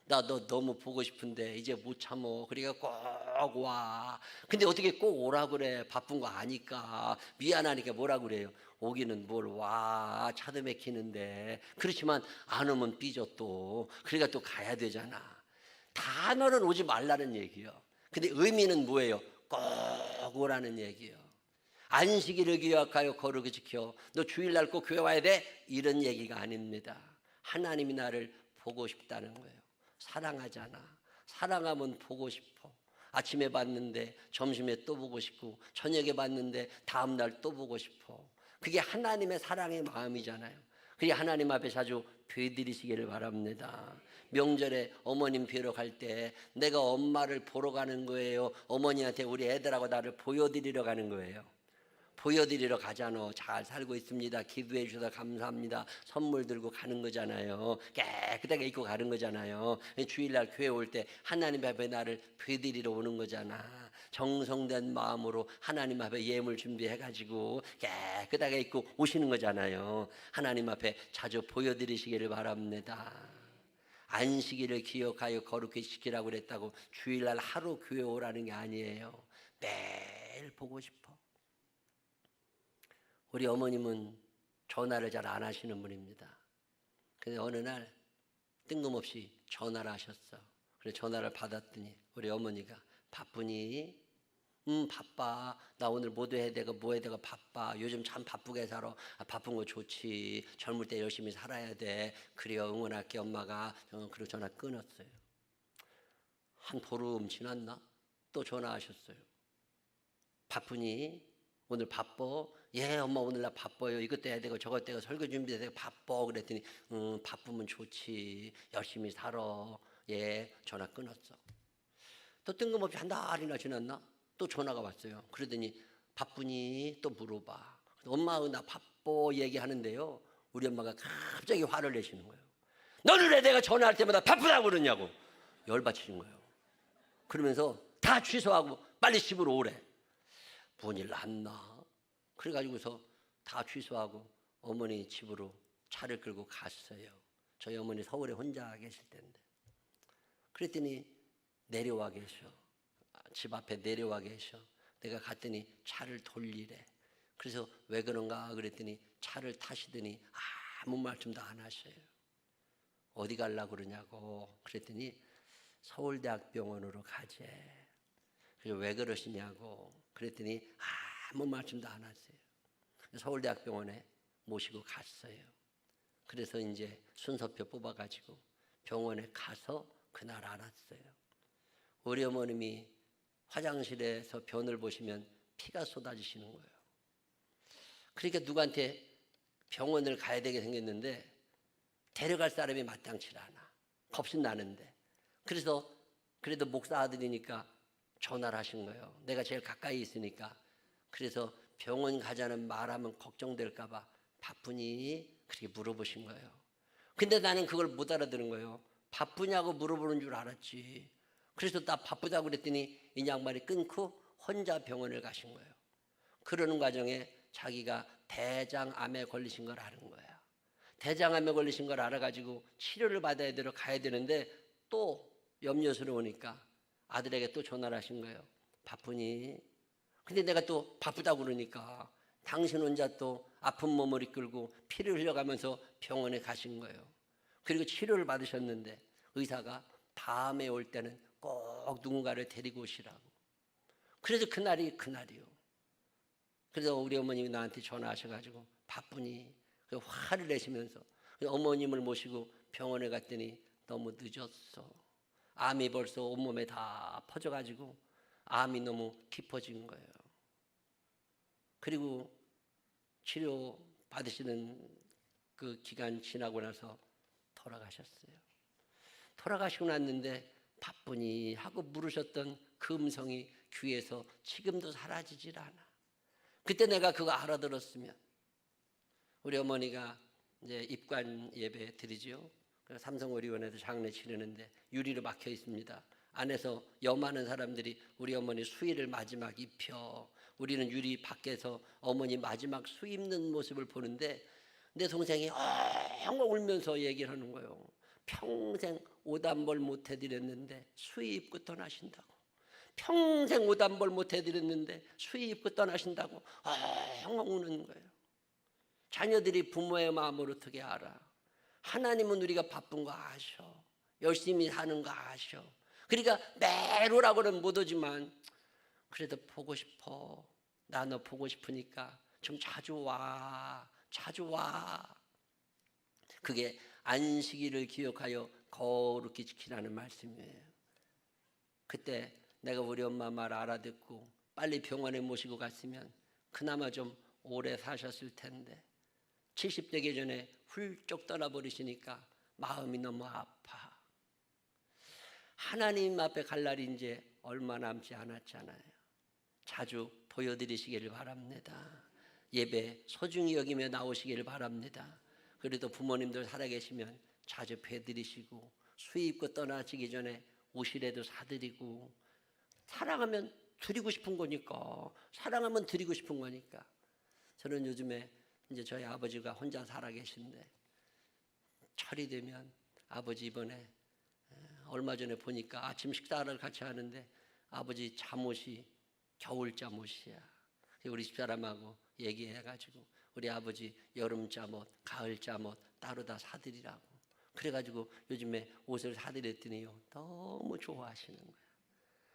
나 너 너무 보고 싶은데 이제 못 참어. 그러니까 꼭 와. 근데 어떻게 꼭 오라 그래? 바쁜 거 아니까. 미안하니까 뭐라 그래요? 오기는 뭘 와, 차도 막히는데. 그렇지만 안 오면 삐져 또. 그러니까 또 가야 되잖아. 단어는 오지 말라는 얘기요. 근데 의미는 뭐예요? 꼭 오라는 얘기요. 안식일을 기억하여 거룩히 지켜. 너 주일날 꼭 교회 와야 돼? 이런 얘기가 아닙니다. 하나님이 나를 보고 싶다는 거예요. 사랑하잖아. 사랑하면 보고 싶어. 아침에 봤는데 점심에 또 보고 싶고, 저녁에 봤는데 다음날 또 보고 싶어. 그게 하나님의 사랑의 마음이잖아요. 그게 하나님 앞에 자주 뵈드리시기를 바랍니다. 명절에 어머님 뵈러 갈 때 내가 엄마를 보러 가는 거예요? 어머니한테 우리 애들하고 나를 보여드리러 가는 거예요? 보여드리러 가잖아. 잘 살고 있습니다. 기도해 주셔서 감사합니다. 선물 들고 가는 거잖아요. 깨끗하게 입고 가는 거잖아요. 주일날 교회 올 때 하나님 앞에 나를 뵈드리러 오는 거잖아. 정성된 마음으로 하나님 앞에 예물 준비해가지고 깨끗하게 입고 오시는 거잖아요. 하나님 앞에 자주 보여드리시기를 바랍니다. 안식일을 기억하여 거룩히 지키라고 그랬다고 주일날 하루 교회 오라는 게 아니에요. 매일 보고 싶어. 우리 어머님은 전화를 잘 안 하시는 분입니다. 근데 어느 날 뜬금없이 전화를 하셨어. 그래서 전화를 받았더니 우리 어머니가, 바쁘니? 바빠. 나 오늘 뭐 해야 되고 뭐 해야 되고 바빠. 요즘 참 바쁘게 살아. 바쁜 거 좋지. 젊을 때 열심히 살아야 돼. 그래요, 응원할게 엄마가. 그리고 전화 끊었어요. 한 보름 지났나? 또 전화하셨어요. 바쁘니? 오늘 바빠? 예, 엄마 오늘 나 바빠요. 이것도 해야 되고 저것도 해야 되고 설교 준비해야 되고 바빠. 그랬더니 바쁘면 좋지. 열심히 살아. 예, 전화 끊었어. 또 뜬금없이 한 달이나 지났나? 또 전화가 왔어요. 그러더니 바쁘니? 또 물어봐. 엄마 나 바빠 얘기하는데요. 우리 엄마가 갑자기 화를 내시는 거예요. 너는 왜 내가 전화할 때마다 바쁘다고 그러냐고 열받치는 거예요. 그러면서 다 취소하고 빨리 집으로 오래. 뭔 일 났나? 그래가지고서 다 취소하고 어머니 집으로 차를 끌고 갔어요. 저희 어머니 서울에 혼자 계실 텐데. 그랬더니 내려와 계셔. 집 앞에 내려와 계셔. 내가 갔더니 차를 돌리래. 그래서 왜 그런가 그랬더니 차를 타시더니 아무 말씀도 안 하셔요. 어디 가려고 그러냐고 그랬더니 서울대학병원으로 가재. 그래서 왜 그러시냐고 그랬더니 아무 말씀도 안 하세요. 서울대학병원에 모시고 갔어요. 그래서 이제 순서표 뽑아가지고 병원에 가서 그날 알았어요. 우리 어머님이 화장실에서 변을 보시면 피가 쏟아지시는 거예요. 그러니까 누구한테 병원을 가야 되게 생겼는데 데려갈 사람이 마땅치 않아. 겁이 나는데. 그래서 그래도 목사 아들이니까 전화를 하신 거예요. 내가 제일 가까이 있으니까. 그래서 병원 가자는 말하면 걱정될까 봐 바쁘니? 그렇게 물어보신 거예요. 근데 나는 그걸 못 알아들은 거예요. 바쁘냐고 물어보는 줄 알았지. 그래서 나 바쁘다고 그랬더니 이 양반이 끊고 혼자 병원을 가신 거예요. 그러는 과정에 자기가 대장암에 걸리신 걸 아는 거야. 대장암에 걸리신 걸 알아가지고 치료를 받아야 되러 가야 되는데 또 염려스러우니까 아들에게 또 전화를 하신 거예요. 바쁘니? 근데 내가 또 바쁘다고 그러니까 당신 혼자 또 아픈 몸을 이끌고 피를 흘려가면서 병원에 가신 거예요. 그리고 치료를 받으셨는데 의사가 다음에 올 때는 꼭 누군가를 데리고 오시라고. 그래서 그날이 그날이요. 그래서 우리 어머님이 나한테 전화하셔가지고 바쁘니? 화를 내시면서 어머님을 모시고 병원에 갔더니 너무 늦었어. 암이 벌써 온몸에 다 퍼져가지고 암이 너무 깊어진 거예요. 그리고 치료 받으시는 그 기간 지나고 나서 돌아가셨어요. 돌아가시고 났는데 바쁘니 하고 물으셨던 그 음성이 귀에서 지금도 사라지질 않아. 그때 내가 그거 알아들었으면 우리 어머니가 이제 입관 예배 드리지요. 삼성의료원에서 장례 치르는데 유리로 막혀 있습니다. 안에서 염하는 사람들이 우리 어머니 수의를 마지막 입혀. 우리는 유리 밖에서 어머니 마지막 수 입는 모습을 보는데 내 동생이 엉엉 울면서 얘기를 하는 거예요. 평생 오단벌 못 해드렸는데 수의 입고 떠나신다고. 평생 오단벌 못 해드렸는데 수의 입고 떠나신다고 엉엉 우는 거예요. 자녀들이 부모의 마음을 어떻게 알아? 하나님은 우리가 바쁜 거 아셔. 열심히 사는 거 아셔. 그러니까 매일 오라고는 못 오지만 그래도 보고 싶어. 나 너 보고 싶으니까 좀 자주 와. 자주 와. 그게 안식일을 기억하여 거룩히 지키라는 말씀이에요. 그때 내가 우리 엄마 말 알아듣고 빨리 병원에 모시고 갔으면 그나마 좀 오래 사셨을 텐데 70 되기 전에 훌쩍 떠나버리시니까 마음이 너무 아파. 하나님 앞에 갈 날이 이제 얼마 남지 않았잖아요. 자주 보여드리시기를 바랍니다. 예배 소중히 여기며 나오시기를 바랍니다. 그래도 부모님들 살아계시면 자주 뵈드리시고 수입고 떠나시기 전에 옷이라도 사드리고 사랑하면 드리고 싶은 거니까 사랑하면 드리고 싶은 거니까. 저는 요즘에 이제 저희 아버지가 혼자 살아계신데 철이 되면 아버지 이번에 얼마 전에 보니까 아침 식사를 같이 하는데 아버지 잠옷이 겨울 잠옷이야. 우리 집사람하고 얘기해가지고 우리 아버지 여름 잠옷, 가을 잠옷 따로 다 사드리라고. 그래가지고 요즘에 옷을 사드렸더니요 너무 좋아하시는 거야.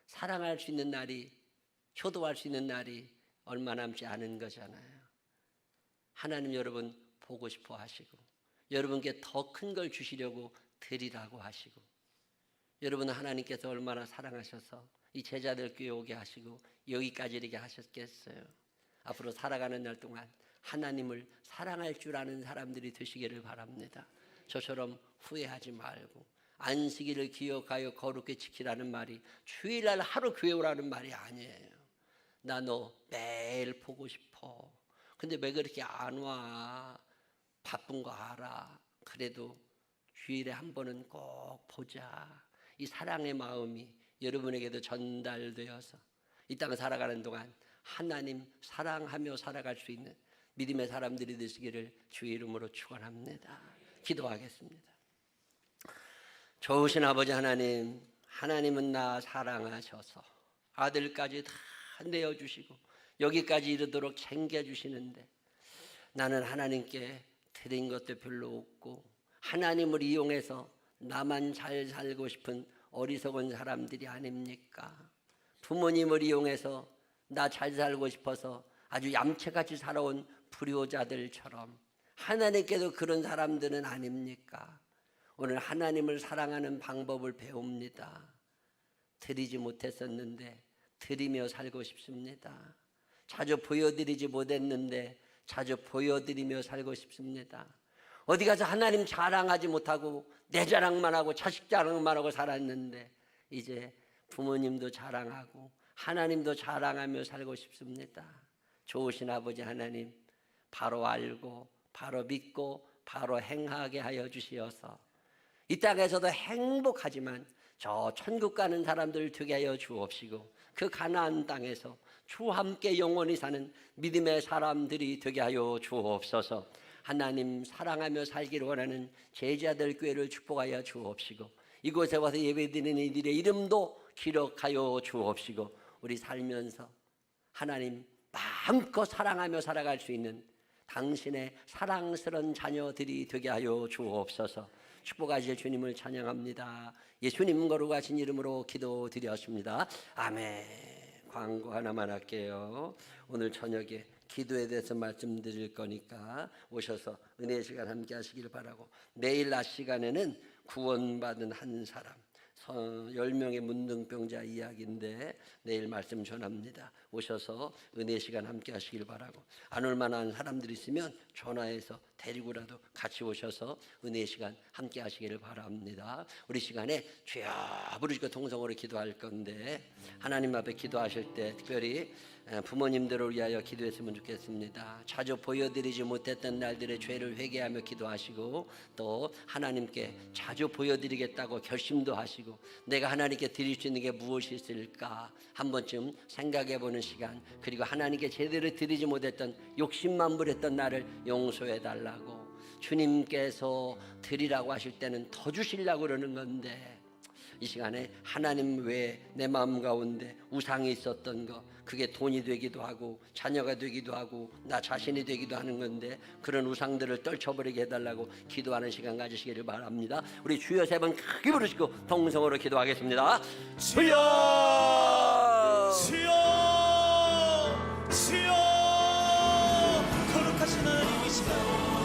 사랑할 수 있는 날이, 효도할 수 있는 날이 얼마 남지 않은 거잖아요. 하나님 여러분 보고 싶어 하시고 여러분께 더 큰 걸 주시려고 드리라고 하시고 여러분은 하나님께서 얼마나 사랑하셔서 이 제자들 교회 오게 하시고 여기까지 이렇게 하셨겠어요. 앞으로 살아가는 날 동안 하나님을 사랑할 줄 아는 사람들이 되시기를 바랍니다. 저처럼 후회하지 말고 안식일을 기억하여 거룩히 지키라는 말이 주일날 하루 교회 오라는 말이 아니에요. 나 너 매일 보고 싶어. 근데 왜 그렇게 안 와? 바쁜 거 알아. 그래도 주일에 한 번은 꼭 보자. 이 사랑의 마음이 여러분에게도 전달되어서 이 땅 살아가는 동안 하나님 사랑하며 살아갈 수 있는 믿음의 사람들이 되시기를 주의 이름으로 축원합니다. 기도하겠습니다. 좋으신 아버지 하나님, 하나님은 나 사랑하셔서 아들까지 다 내어주시고 여기까지 이르도록 챙겨주시는데 나는 하나님께 드린 것도 별로 없고 하나님을 이용해서 나만 잘 살고 싶은 어리석은 사람들이 아닙니까? 부모님을 이용해서 나 잘 살고 싶어서 아주 얌체같이 살아온 불효자들처럼 하나님께도 그런 사람들은 아닙니까? 오늘 하나님을 사랑하는 방법을 배웁니다. 드리지 못했었는데 드리며 살고 싶습니다. 자주 보여드리지 못했는데 자주 보여드리며 살고 싶습니다. 어디 가서 하나님 자랑하지 못하고 내 자랑만 하고 자식 자랑만 하고 살았는데 이제 부모님도 자랑하고 하나님도 자랑하며 살고 싶습니다. 좋으신 아버지 하나님, 바로 알고 바로 믿고 바로 행하게 하여 주시어서 이 땅에서도 행복하지만 저 천국 가는 사람들 되게 하여 주옵시고 그 가나안 땅에서 주와 함께 영원히 사는 믿음의 사람들이 되게 하여 주옵소서. 하나님 사랑하며 살기를 원하는 제자들 교회를 축복하여 주옵시고 이곳에 와서 예배드리는 이들의 이름도 기록하여 주옵시고 우리 살면서 하나님 마음껏 사랑하며 살아갈 수 있는 당신의 사랑스러운 자녀들이 되게 하여 주옵소서. 축복하실 주님을 찬양합니다. 예수님 거룩하신 이름으로 기도드렸습니다. 아멘. 광고 하나만 할게요. 오늘 저녁에 기도에 대해서 말씀드릴 거니까 오셔서 은혜의 시간 함께 하시길 바라고, 내일 낮 시간에는 구원받은 한 사람 10명의 문둥병자 이야기인데 내일 말씀 전합니다. 오셔서 은혜의 시간 함께 하시길 바라고, 안 올 만한 사람들이 있으면 전화해서 데리고라도 같이 오셔서 은혜의 시간 함께 하시기를 바랍니다. 우리 시간에 주여 부르시고 통성으로 기도할 건데 하나님 앞에 기도하실 때 특별히 부모님들을 위하여 기도했으면 좋겠습니다. 자주 보여드리지 못했던 날들의 죄를 회개하며 기도하시고 또 하나님께 자주 보여드리겠다고 결심도 하시고 내가 하나님께 드릴 수 있는 게 무엇이 있을까 한 번쯤 생각해보는 시간, 그리고 하나님께 제대로 드리지 못했던 욕심만 부렸던 나를 용서해달라고, 주님께서 드리라고 하실 때는 더 주시려고 그러는 건데 이 시간에 하나님 외에 내 마음 가운데 우상이 있었던 거, 그게 돈이 되기도 하고 자녀가 되기도 하고 나 자신이 되기도 하는 건데 그런 우상들을 떨쳐버리게 해달라고 기도하는 시간 가지시기를 바랍니다. 우리 주여 세 번 크게 부르시고 동성으로 기도하겠습니다. 주여 주여 주여. 거룩하신 하나님, 이 시간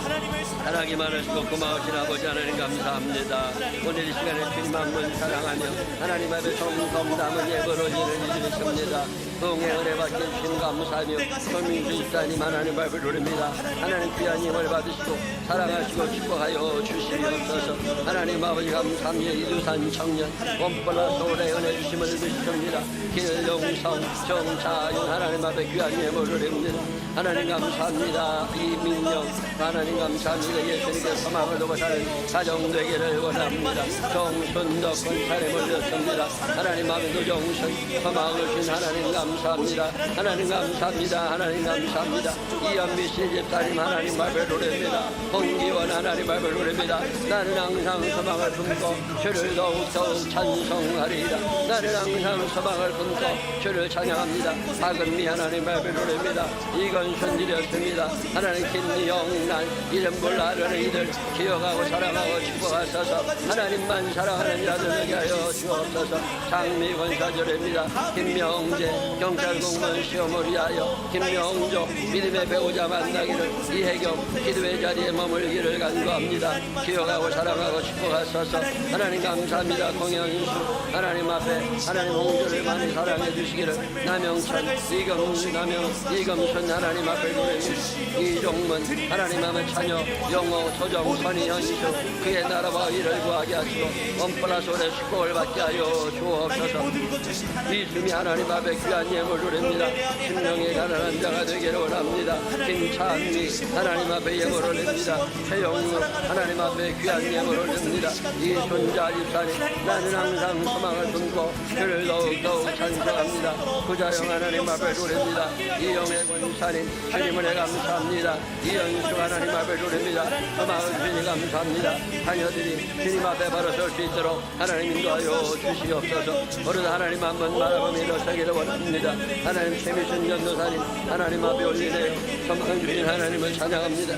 하나님을 사랑이 많으시고 고마우신 아버지 하나님 감사합니다. 오늘 이 시간에 주님 한 분 사랑하며 하나님 앞에 정성 담은 예배로 드리십니다. 동해 은혜 받게 주시는 감사하며 손민주 집사님 하나님 앞에 노립니다. 하나님 귀한 힘을 받으시고 사랑하시고 축복하여 주시옵소서. 하나님 아버지 감사합니다. 이두산 청년 원플러스 오래 은혜 주심을 드리십니다. 길용성 정자윤 하나님 앞에 귀한 힘을 노립니다. 하나님 감사합니다. 이민영 하나님 감사합니다. 예수님께 소망을 두고 사는 가정 되기를 원합니다. 정순덕 권사에 몰렸습니다. 하나님 앞에 노정선 소망을 준 하나님 감사합니다. 하나님 감사합니다. 하나님 감사합니다. 이현미 씨 집사님 하나님 앞에 노래입니다. 홍기원 하나님 앞에 노래입니다. 나는 항상 소망을 품고 주를 더욱더욱 찬송하리이다. 나는 항상 소망을 품고 주를 찬양합니다. 박은미 하나님 앞에 노래입니다. 이건순 드렸습니다. 하나님 김영란 이름 몰라하는 이들 기억하고 사랑하고 축복하소서. 하나님만 사랑하는 자들 되게 하여 주옵소서. 장미권 사절입니다. 김명재 경찰 공무원 시험을 위하여 김명조 믿음의 배우자 만나기를 이혜경 기도의 자리에 머물기를 간구합니다. 기억하고 사랑하고 축복하소서. 하나님 감사합니다. 공연수 하나님 앞에 하나님 홍조를 많이 사랑해 주시기를 남영천 이금순 하나님 하나님 앞에 드립니다. 이종문 하나님 앞에 자녀 영어 소정 선희 현수 그의 나라와 일을 구하게 하시고 엄플라솔의 축복을 받게 하여 주옵소서. 이수미 하나님 앞에 귀한 예물 드립니다. 심령에 가난한 자가 되기를 원합니다. 김찬미 하나님 앞에 예물을 드립니다. 최영우 하나님 앞에 귀한 예물을 드립니다. 이순자 집사님 나는 항상 소망을 품고 그를 더욱 찬송합니다. 구자영 하나님 앞에 드립니다. 이영애 권사님 주님을 감사합니다. 이영수 하나님 앞에 드립니다. 소망을 주님 감사합니다. 자녀들이 주님 앞에 바로 설 수 있도록 하나님 인도하여 주시옵소서. 오늘 하나님 한번 바라보며 일어서기를 원합니다. 하나님 최미순 전도사님 하나님 앞에 올리네요. 소망 주신 하나님을 찬양합니다.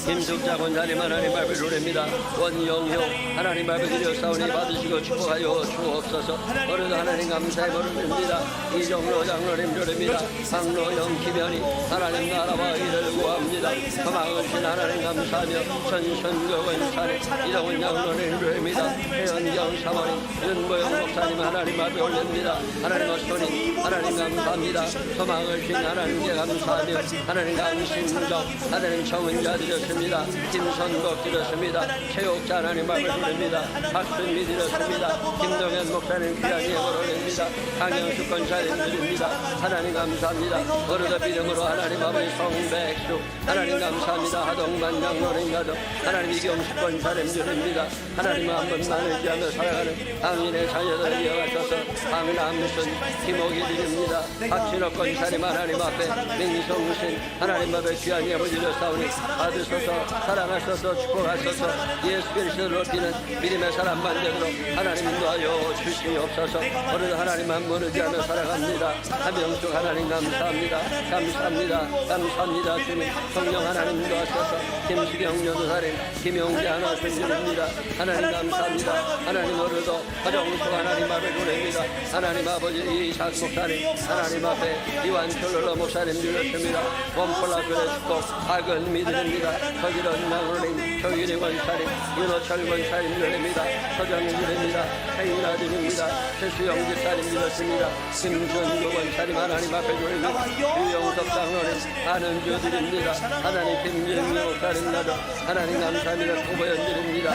김숙자 권사님 하나님 앞에 드립니다. 원영효 하나님 앞에 드렸사오니 받으시고 축복하여 주옵소서. 오늘도 하나님 감사의 벌을 드립니다. 이정로 장로님 드립니다. 강로영 김현희 하나님 나라와 일을 구합니다. 소망을 주신 하나님 감사하며 전선교 권사님 이정훈 장로님 드립니다. 해연경 사모님 윤보영 목사님 하나님 앞에 올립니다. 하나님 어스토님 하나님 감사합니다. 소망을 주신 하나님께 감사하며 하나님 강신정 하나님 정은자 드렸습니다. 김선국 드렸습니다. 최옥자 하나님 앞에 드립니다. 박순미 드렸습니다. 김동현 목사님 귀한 예물을 올립니다. 강영수 권사님 드립니다. 하나님 감사합니다. 어느덧 믿음으로 하나님 아버지 성백수 하나님 감사합니다. 하동만 장로님 가족 하나님 이경수 권사님 드립니다. 하나님 한 번만 의지하며 살아가는 강인의 자녀들을 이어가셔서 강남순 김옥이 드립니다. 박진호 권사님 하나님 앞에 민성신 하나님 앞에 귀한 예물 드렸사오니 받으소서 사랑하소서 축복하소서. 예수 그리스도를 높이는 믿음의 사람만 되도록 하나님 인도하여 주시옵소서. 오늘 하나님 한 번 의지하며 살아갑니다. 한명숙 하나님 감사합니다. 감사합니다. 감사합니다. 주님 성령 하나님 인도하셔서 김수경 전도사님 김용재 하나 순주입니다. 하나님 감사합니다. 하나님 오늘도 허정수 하나님 앞에 드립니다. 하나님 아버지 이삭 목사님 하나님 앞에 이완철로 목사님 드렸습니다. 원폴라교의 축복 악은 믿습니다. 서기런 장로님 조기리 권사님 윤호철 권사님 드립니다. 서정인 드립니다. 행인아 드립니다. 최수영 집사님 드렸습니다. 김준구 권사님 하나님 앞에 드립니다. 유영석 장로님 안은주 드립니다. 하나님 김진미 목사님 나도 하나님 감사합니다. 고보연 드립니다.